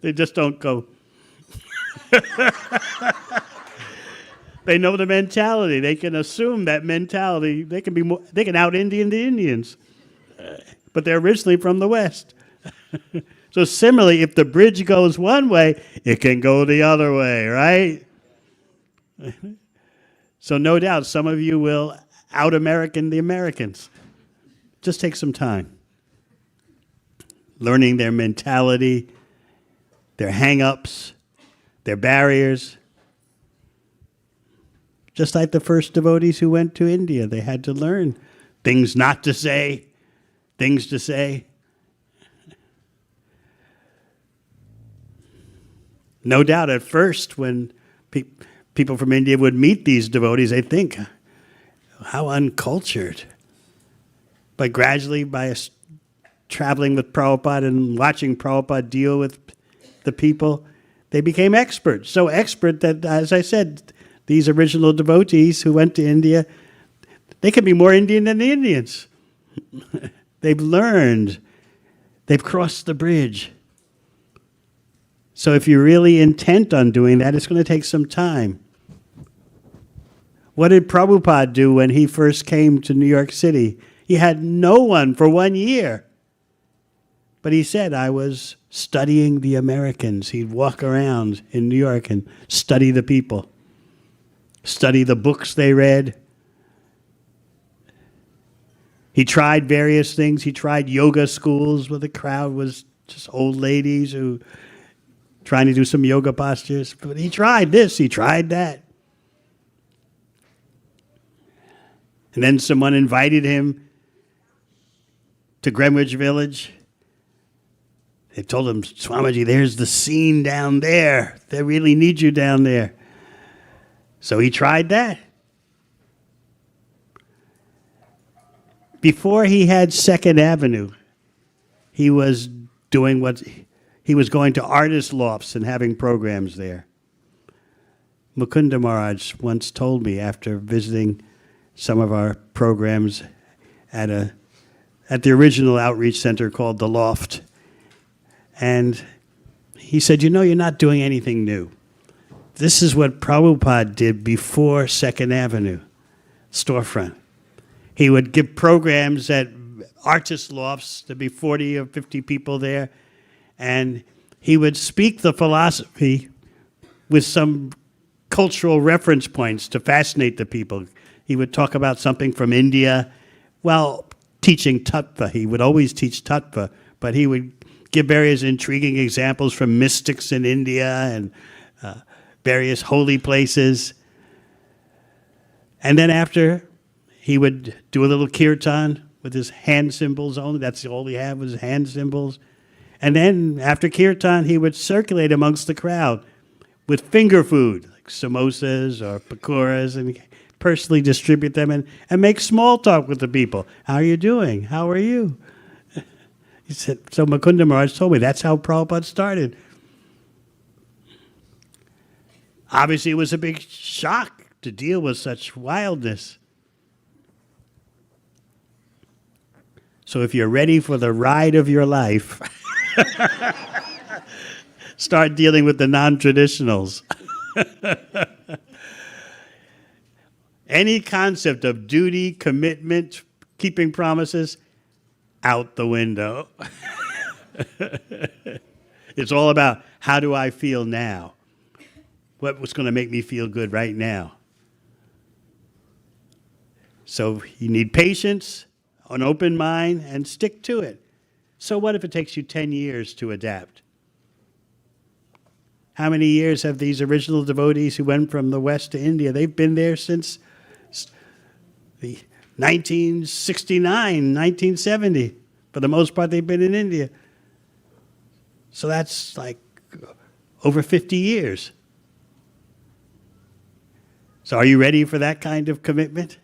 they just don't go. They know the mentality. They can assume that mentality. They can be more, they can out-Indian the Indians. But they're originally from the West. So similarly, if the bridge goes one way, it can go the other way, right? So no doubt some of you will out-American the Americans. Just take some time. Learning their mentality, their hang-ups, their barriers. Just like the first devotees who went to India, they had to learn things not to say, things to say. No doubt at first when people from India would meet these devotees, they think, how uncultured. But gradually, by traveling with Prabhupada and watching Prabhupada deal with the people, they became experts. So expert that, as I said, these original devotees who went to India, they can be more Indian than the Indians. They've learned. They've crossed the bridge. So if you're really intent on doing that, it's going to take some time. What did Prabhupada do when he first came to New York City? He had no one for 1 year. But he said, I was studying the Americans. He'd walk around in New York and study the people, study the books they read. He tried various things. He tried yoga schools where the crowd was just old ladies who trying to do some yoga postures. But he tried this, he tried that. And then someone invited him to Greenwich Village. They told him, Swamiji, there's the scene down there. They really need you down there. So he tried that. Before he had 2nd Avenue, he was doing what he was going to artist lofts and having programs there. Mukunda Maharaj once told me after visiting some of our programs at the original outreach center called The Loft. And he said, you know, you're not doing anything new. This is what Prabhupada did before 2nd Avenue, storefront. He would give programs at artist lofts. There'd be 40 or 50 people there. And he would speak the philosophy with some cultural reference points to fascinate the people. He would talk about something from India. Well, teaching tattva. He would always teach tattva, but he would give various intriguing examples from mystics in India and various holy places. And then after, he would do a little kirtan with his hand symbols only. That's all he had was hand symbols. And then after kirtan, he would circulate amongst the crowd with finger food, like samosas or pakoras, and personally distribute them and make small talk with the people. How are you doing? How are you? He said, so Mukunda Maharaj told me that's how Prabhupada started. Obviously, it was a big shock to deal with such wildness. So if you're ready for the ride of your life, start dealing with the non-traditionals. Any concept of duty, commitment, keeping promises, out the window. It's all about how do I feel now? What's going to make me feel good right now? So you need patience, an open mind, and stick to it. So what if it takes you 10 years to adapt? How many years have these original devotees who went from the West to India? They've been there since the 1969, 1970. For the most part, they've been in India. So that's like over 50 years. So are you ready for that kind of commitment?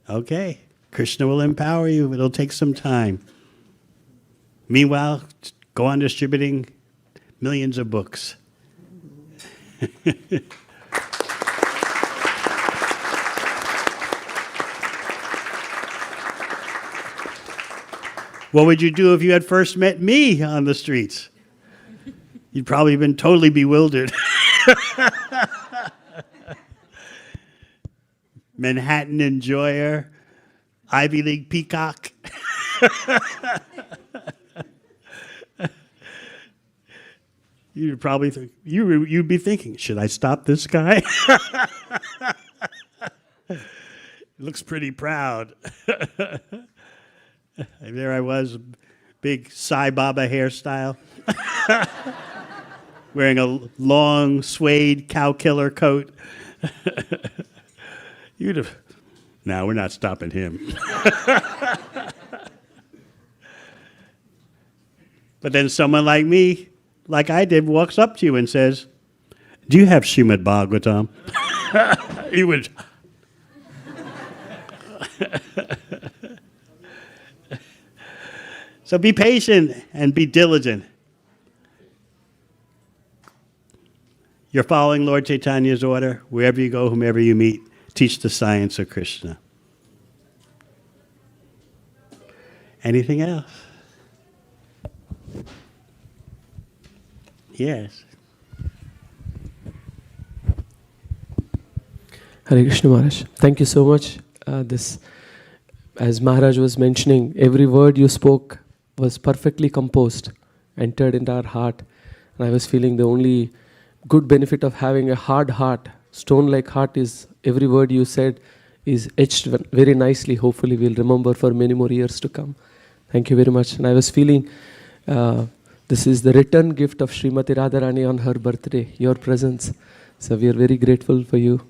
Okay. Krishna will empower you. It'll take some time. Meanwhile, go on distributing millions of books. What would you do if you had first met me on the streets? You'd probably been totally bewildered. Manhattan enjoyer, Ivy League peacock. You'd probably you'd be thinking, should I stop this guy? Looks pretty proud. And there I was, big Sai Baba hairstyle, wearing a long suede cow killer coat. You'd have, no, we're not stopping him. But then someone like me, like I did, walks up to you and says, do you have Srimad Bhagavatam? You would. So be patient and be diligent. You're following Lord Chaitanya's order. Wherever you go, whomever you meet, teach the science of Krishna. Anything else? Yes. Hare Krishna Maharaj. Thank you so much. As Maharaj was mentioning, every word you spoke was perfectly composed, entered into our heart. And I was feeling the only good benefit of having a hard heart, stone-like heart, is every word you said is etched very nicely. Hopefully we'll remember for many more years to come. Thank you very much. And I was feeling this is the return gift of Srimati Radharani on her birthday, your presence. So we are very grateful for you,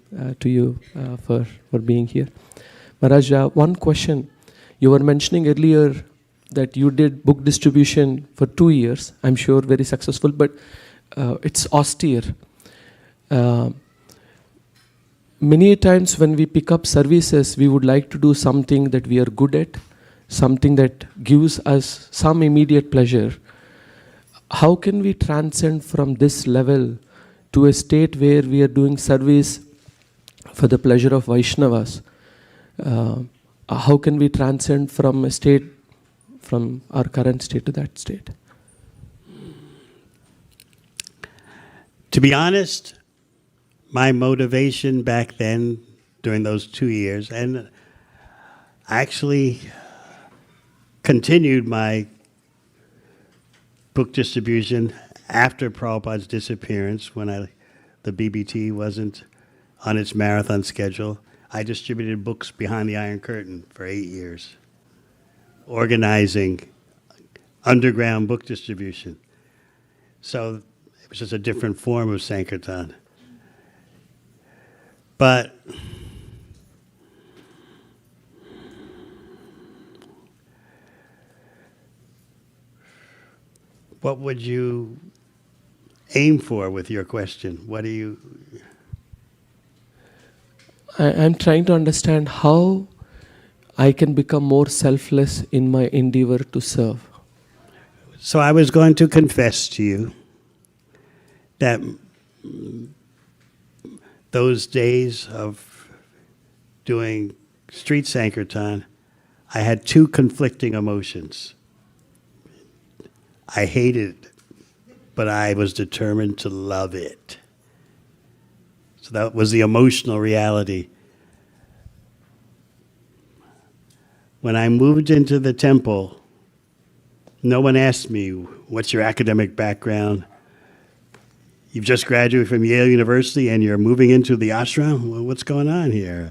for being here. Maharaj, one question. You were mentioning earlier that you did book distribution for 2 years. I'm sure very successful, but it's austere. Many times when we pick up services, we would like to do something that we are good at, something that gives us some immediate pleasure. How can we transcend from this level to a state where we are doing service for the pleasure of Vaishnavas? How can we transcend from a state, from our current state to that state? To be honest, my motivation back then, during those 2 years, and I actually continued my book distribution after Prabhupada's disappearance, when the BBT wasn't on its marathon schedule. I distributed books behind the Iron Curtain for 8 years, organizing underground book distribution. So it was just a different form of Sankirtan. But what would you aim for with your question? What do you... I'm trying to understand how I can become more selfless in my endeavor to serve. So I was going to confess to you that those days of doing street Sankirtan, I had 2 conflicting emotions. I hated it, but I was determined to love it. So that was the emotional reality. When I moved into the temple, no one asked me, what's your academic background? You've just graduated from Yale University and you're moving into the ashram? Well, what's going on here?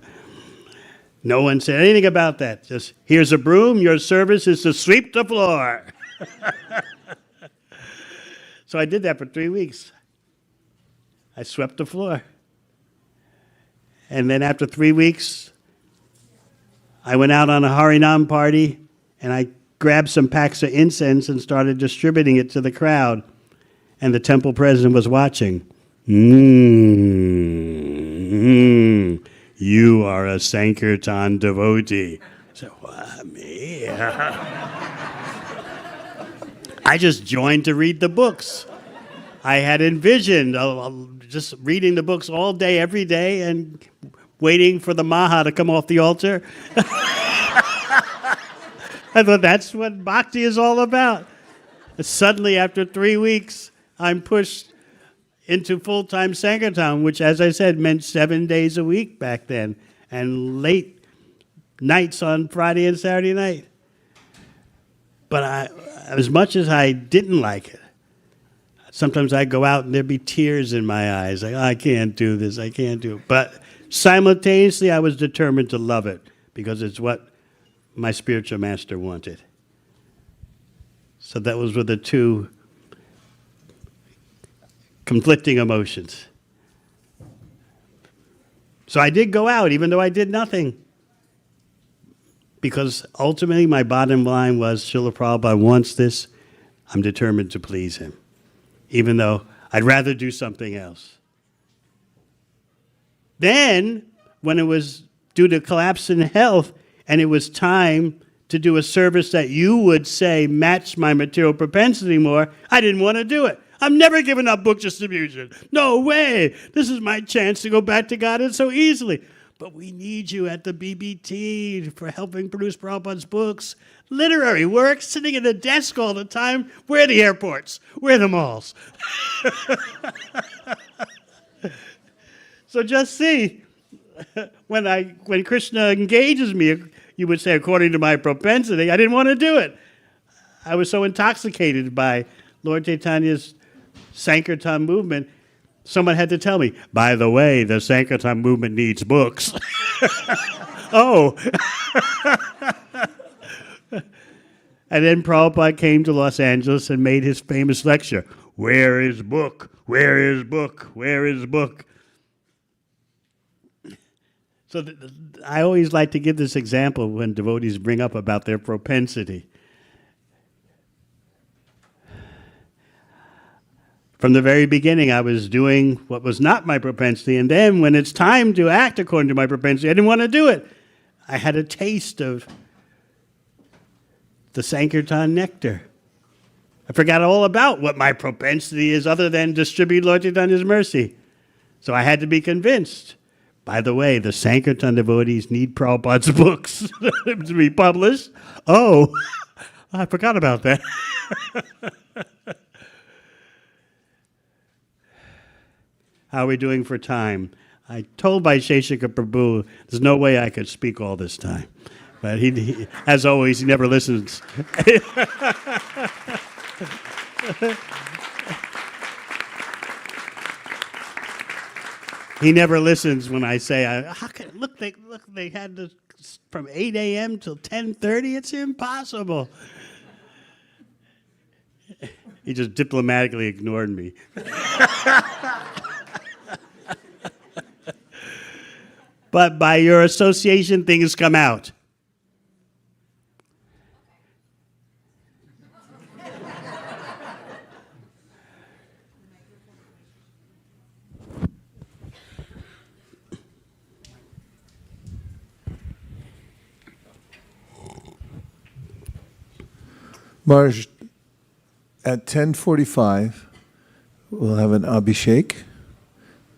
No one said anything about that. Just, here's a broom, your service is to sweep the floor. So I did that for 3 weeks. I swept the floor. And then after 3 weeks, I went out on a Harinam party and I grabbed some packs of incense and started distributing it to the crowd. And the temple president was watching. You are a Sankirtan devotee. I said, what, me? I just joined to read the books. I had envisioned just reading the books all day, every day, and waiting for the Maha to come off the altar. I thought that's what bhakti is all about. Suddenly, after 3 weeks, I'm pushed into full-time Sankirtan, which, as I said, meant 7 days a week back then, and late nights on Friday and Saturday night. But as much as I didn't like it, sometimes I'd go out and there'd be tears in my eyes. Like, I can't do this, I can't do it. But simultaneously, I was determined to love it because it's what my spiritual master wanted. So that was with the two conflicting emotions. So I did go out, even though I did nothing. Because ultimately, my bottom line was, Srila Prabhupada wants this, I'm determined to please him. Even though I'd rather do something else. Then, when it was due to collapse in health, and it was time to do a service that you would say matched my material propensity more, I didn't want to do it. I'm never giving up book distribution. No way. This is my chance to go back to God so easily. But we need you at the BBT for helping produce Prabhupada's books. Literary work, sitting at a desk all the time. Where are the airports? Where are the malls? So just see, when Krishna engages me, you would say, according to my propensity, I didn't want to do it. I was so intoxicated by Lord Chaitanya's Sankirtan movement, someone had to tell me, by the way, the Sankirtan movement needs books. Oh. And then Prabhupada came to Los Angeles and made his famous lecture, Where is book? Where is book? Where is book? So I always like to give this example when devotees bring up about their propensity. From the very beginning, I was doing what was not my propensity, and then when it's time to act according to my propensity, I didn't want to do it. I had a taste of the Sankirtan nectar. I forgot all about what my propensity is other than distribute Lord Chaitanya's mercy. So I had to be convinced. By the way, the Sankirtan devotees need Prabhupada's books to be published. Oh, I forgot about that. How are we doing for time? I told Vaisheshika Prabhu, there's no way I could speak all this time. But he as always, he never listens. He never listens when I say, how can, look, they had this from 8 a.m. till 10:30. It's impossible. He just diplomatically ignored me. But by your association, things come out. Marj, at 10:45, we'll have an Abhishek.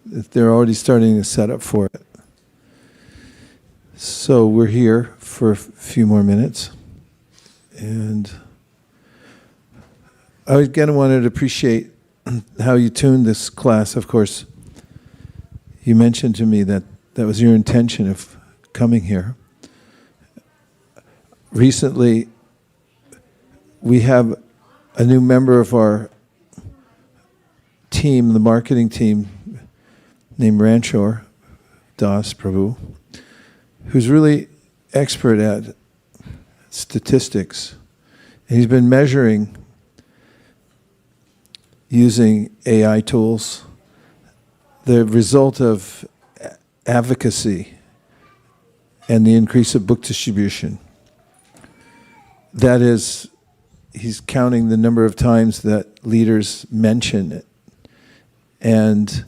They're already starting to set up for it. So we're here for a few more minutes. And I again wanted to appreciate how you tuned this class. Of course, you mentioned to me that that was your intention of coming here. Recently, we have a new member of our team, the marketing team, named Ranchor Das Prabhu, who's really expert at statistics. And he's been measuring, using AI tools, the result of advocacy and the increase of book distribution. That is, he's counting the number of times that leaders mention it. And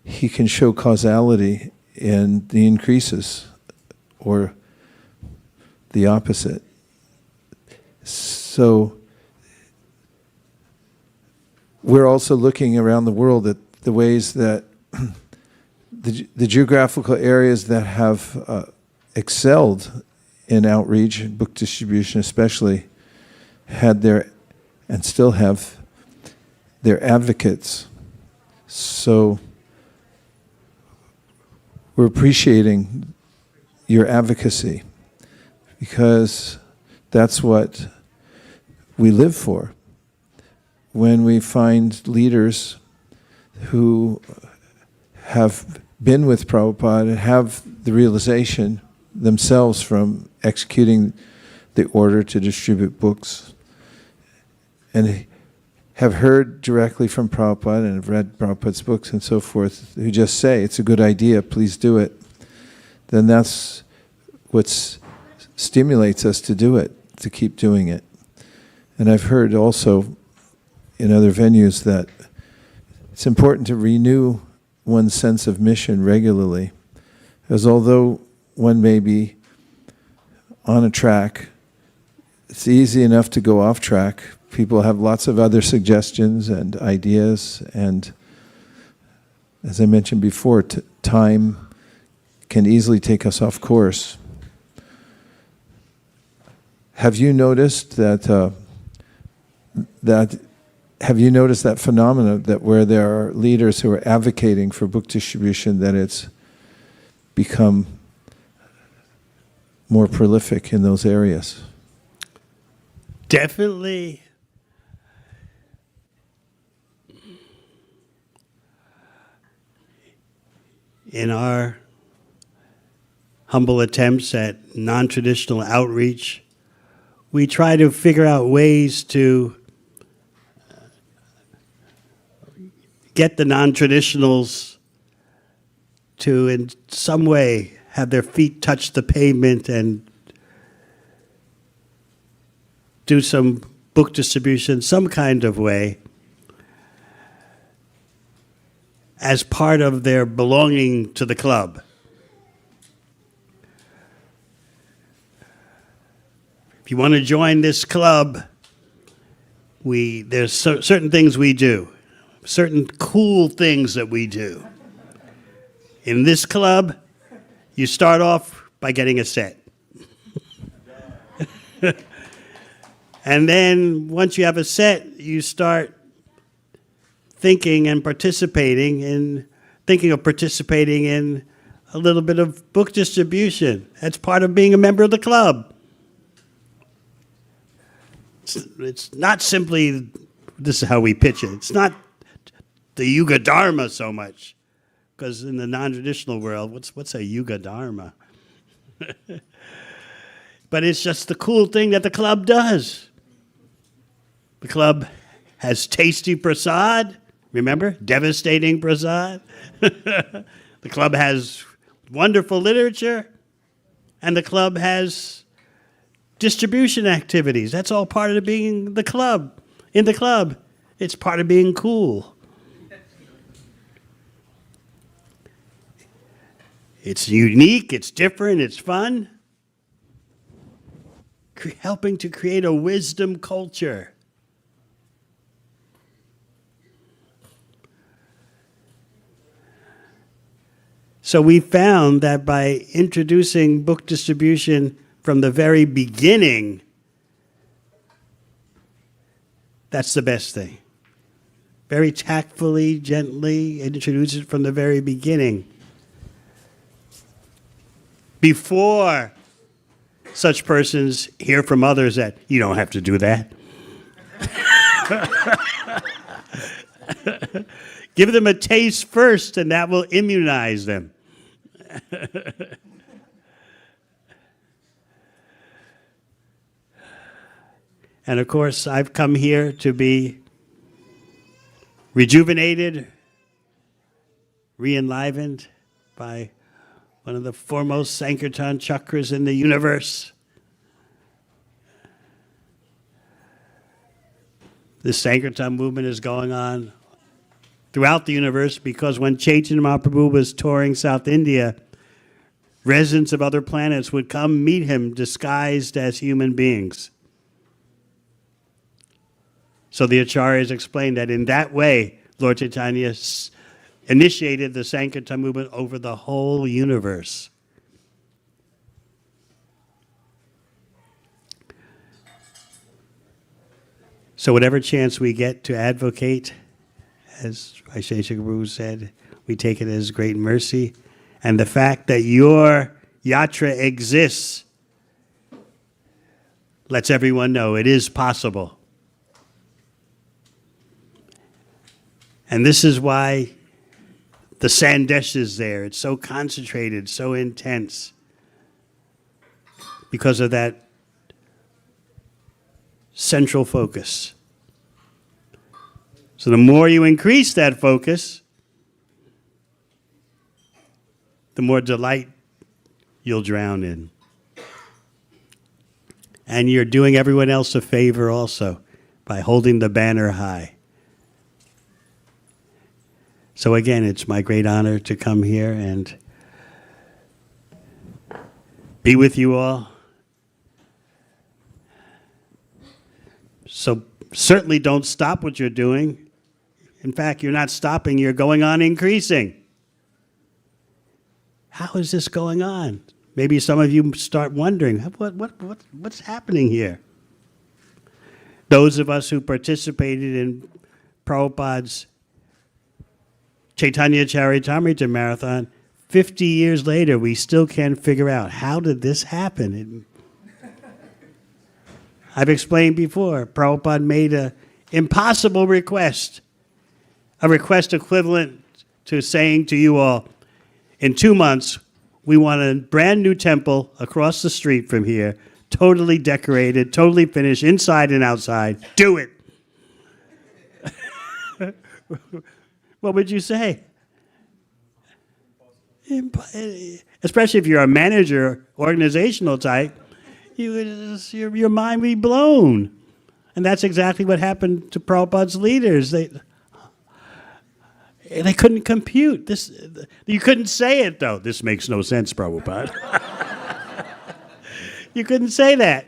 he can show causality in the increases or the opposite. So we're also looking around the world at the ways that the geographical areas that have excelled in outreach, book distribution especially, had their, and still have, their advocates. So we're appreciating your advocacy because that's what we live for. When we find leaders who have been with Prabhupada and have the realization themselves from executing the order to distribute books and have heard directly from Prabhupada and have read Prabhupada's books and so forth, who just say, it's a good idea, please do it, then that's what stimulates us to do it, to keep doing it. And I've heard also in other venues that it's important to renew one's sense of mission regularly, as although one may be on a track, it's easy enough to go off track. People have lots of other suggestions and ideas, and as I mentioned before, time can easily take us off course. Have you noticed that have you noticed that phenomena that where there are leaders who are advocating for book distribution, that it's become more prolific in those areas? Definitely. In our humble attempts at non-traditional outreach, we try to figure out ways to get the non-traditionals to, in some way, have their feet touch the pavement and do some book distribution, some kind of way, as part of their belonging to the club. If you want to join this club, there's certain things we do, certain cool things that we do. In this club, you start off by getting a set. And then once you have a set, you start thinking of participating in a little bit of book distribution. That's part of being a member of the club. It's not simply, this is how we pitch it, it's not the Yuga Dharma so much, because in the non-traditional world, what's a Yuga Dharma? But it's just the cool thing that the club does. The club has tasty prasad, remember? Devastating prasad. The club has wonderful literature, and the club has distribution activities. That's all part of being the club. In the club, it's part of being cool. It's unique, it's different, it's fun. Helping to create a wisdom culture. So we found that by introducing book distribution from the very beginning, that's the best thing. Very tactfully, gently introduce it from the very beginning. Before such persons hear from others that you don't have to do that. Give them a taste first, and that will immunize them. And of course, I've come here to be rejuvenated, re-enlivened by one of the foremost Sankirtan chakras in the universe. This Sankirtan movement is going on throughout the universe because when Chaitanya Mahaprabhu was touring South India, residents of other planets would come meet him disguised as human beings. So the Acharyas explained that in that way, Lord Chaitanya initiated the Sankirtan movement over the whole universe. So whatever chance we get to advocate, as Vaisheshika Prabhu said, we take it as great mercy. And the fact that your yatra exists lets everyone know it is possible. And this is why the Sandesh is there. It's so concentrated, so intense, because of that central focus. So the more you increase that focus, the more delight you'll drown in. And you're doing everyone else a favor also by holding the banner high. So again, it's my great honor to come here and be with you all. So certainly don't stop what you're doing. In fact, you're not stopping, you're going on increasing. How is this going on? Maybe some of you start wondering, what's happening here? Those of us who participated in Prabhupada's Chaitanya Charitamrita Marathon, 50 years later, we still can't figure out, how did this happen? I've explained before, Prabhupada made an impossible request, a request equivalent to saying to you all, in 2 months, we want a brand new temple across the street from here, totally decorated, totally finished, inside and outside. Do it. What would you say? Especially if you're a manager, organizational type, your mind would be blown. And that's exactly what happened to Prabhupada's leaders. They couldn't compute this. You couldn't say it, though. This makes no sense, Prabhupada. You couldn't say that.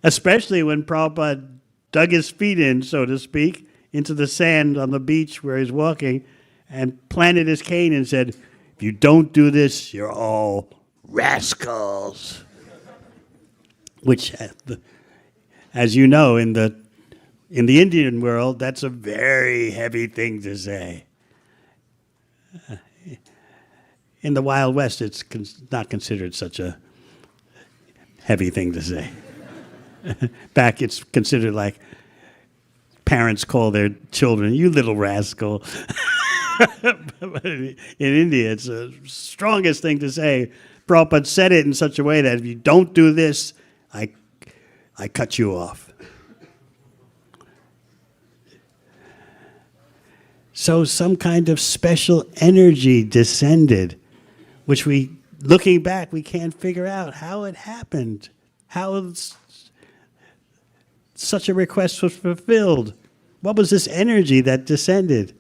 Especially when Prabhupada dug his feet in, so to speak, into the sand on the beach where he's walking and planted his cane and said, if you don't do this, you're all rascals. Which, as you know, in the Indian world, that's a very heavy thing to say. In the Wild West, it's not considered such a heavy thing to say. Back, it's considered like parents call their children, you little rascal. In India, it's the strongest thing to say. Prabhupada said it in such a way that if you don't do this, I cut you off. So some kind of special energy descended, which looking back, we can't figure out how it happened, how such a request was fulfilled. What was this energy that descended?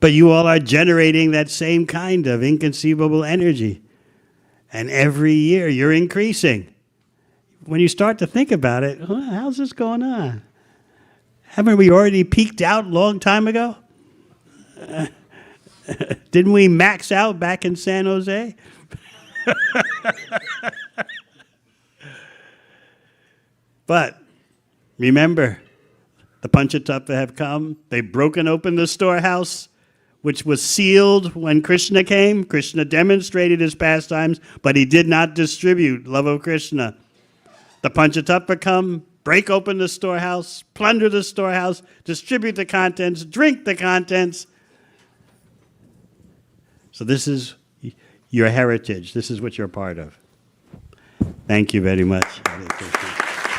But you all are generating that same kind of inconceivable energy. And every year you're increasing. When you start to think about it, how's this going on? Haven't we already peaked out a long time ago? Didn't we max out back in San Jose? But remember, the Panchatattva have come. They've broken open the storehouse, which was sealed when Krishna came. Krishna demonstrated his pastimes, but he did not distribute love of Krishna. The Panchatattva come, break open the storehouse, plunder the storehouse, distribute the contents, drink the contents. So this is your heritage. This is what you're part of. Thank you very much. Hare Krishna.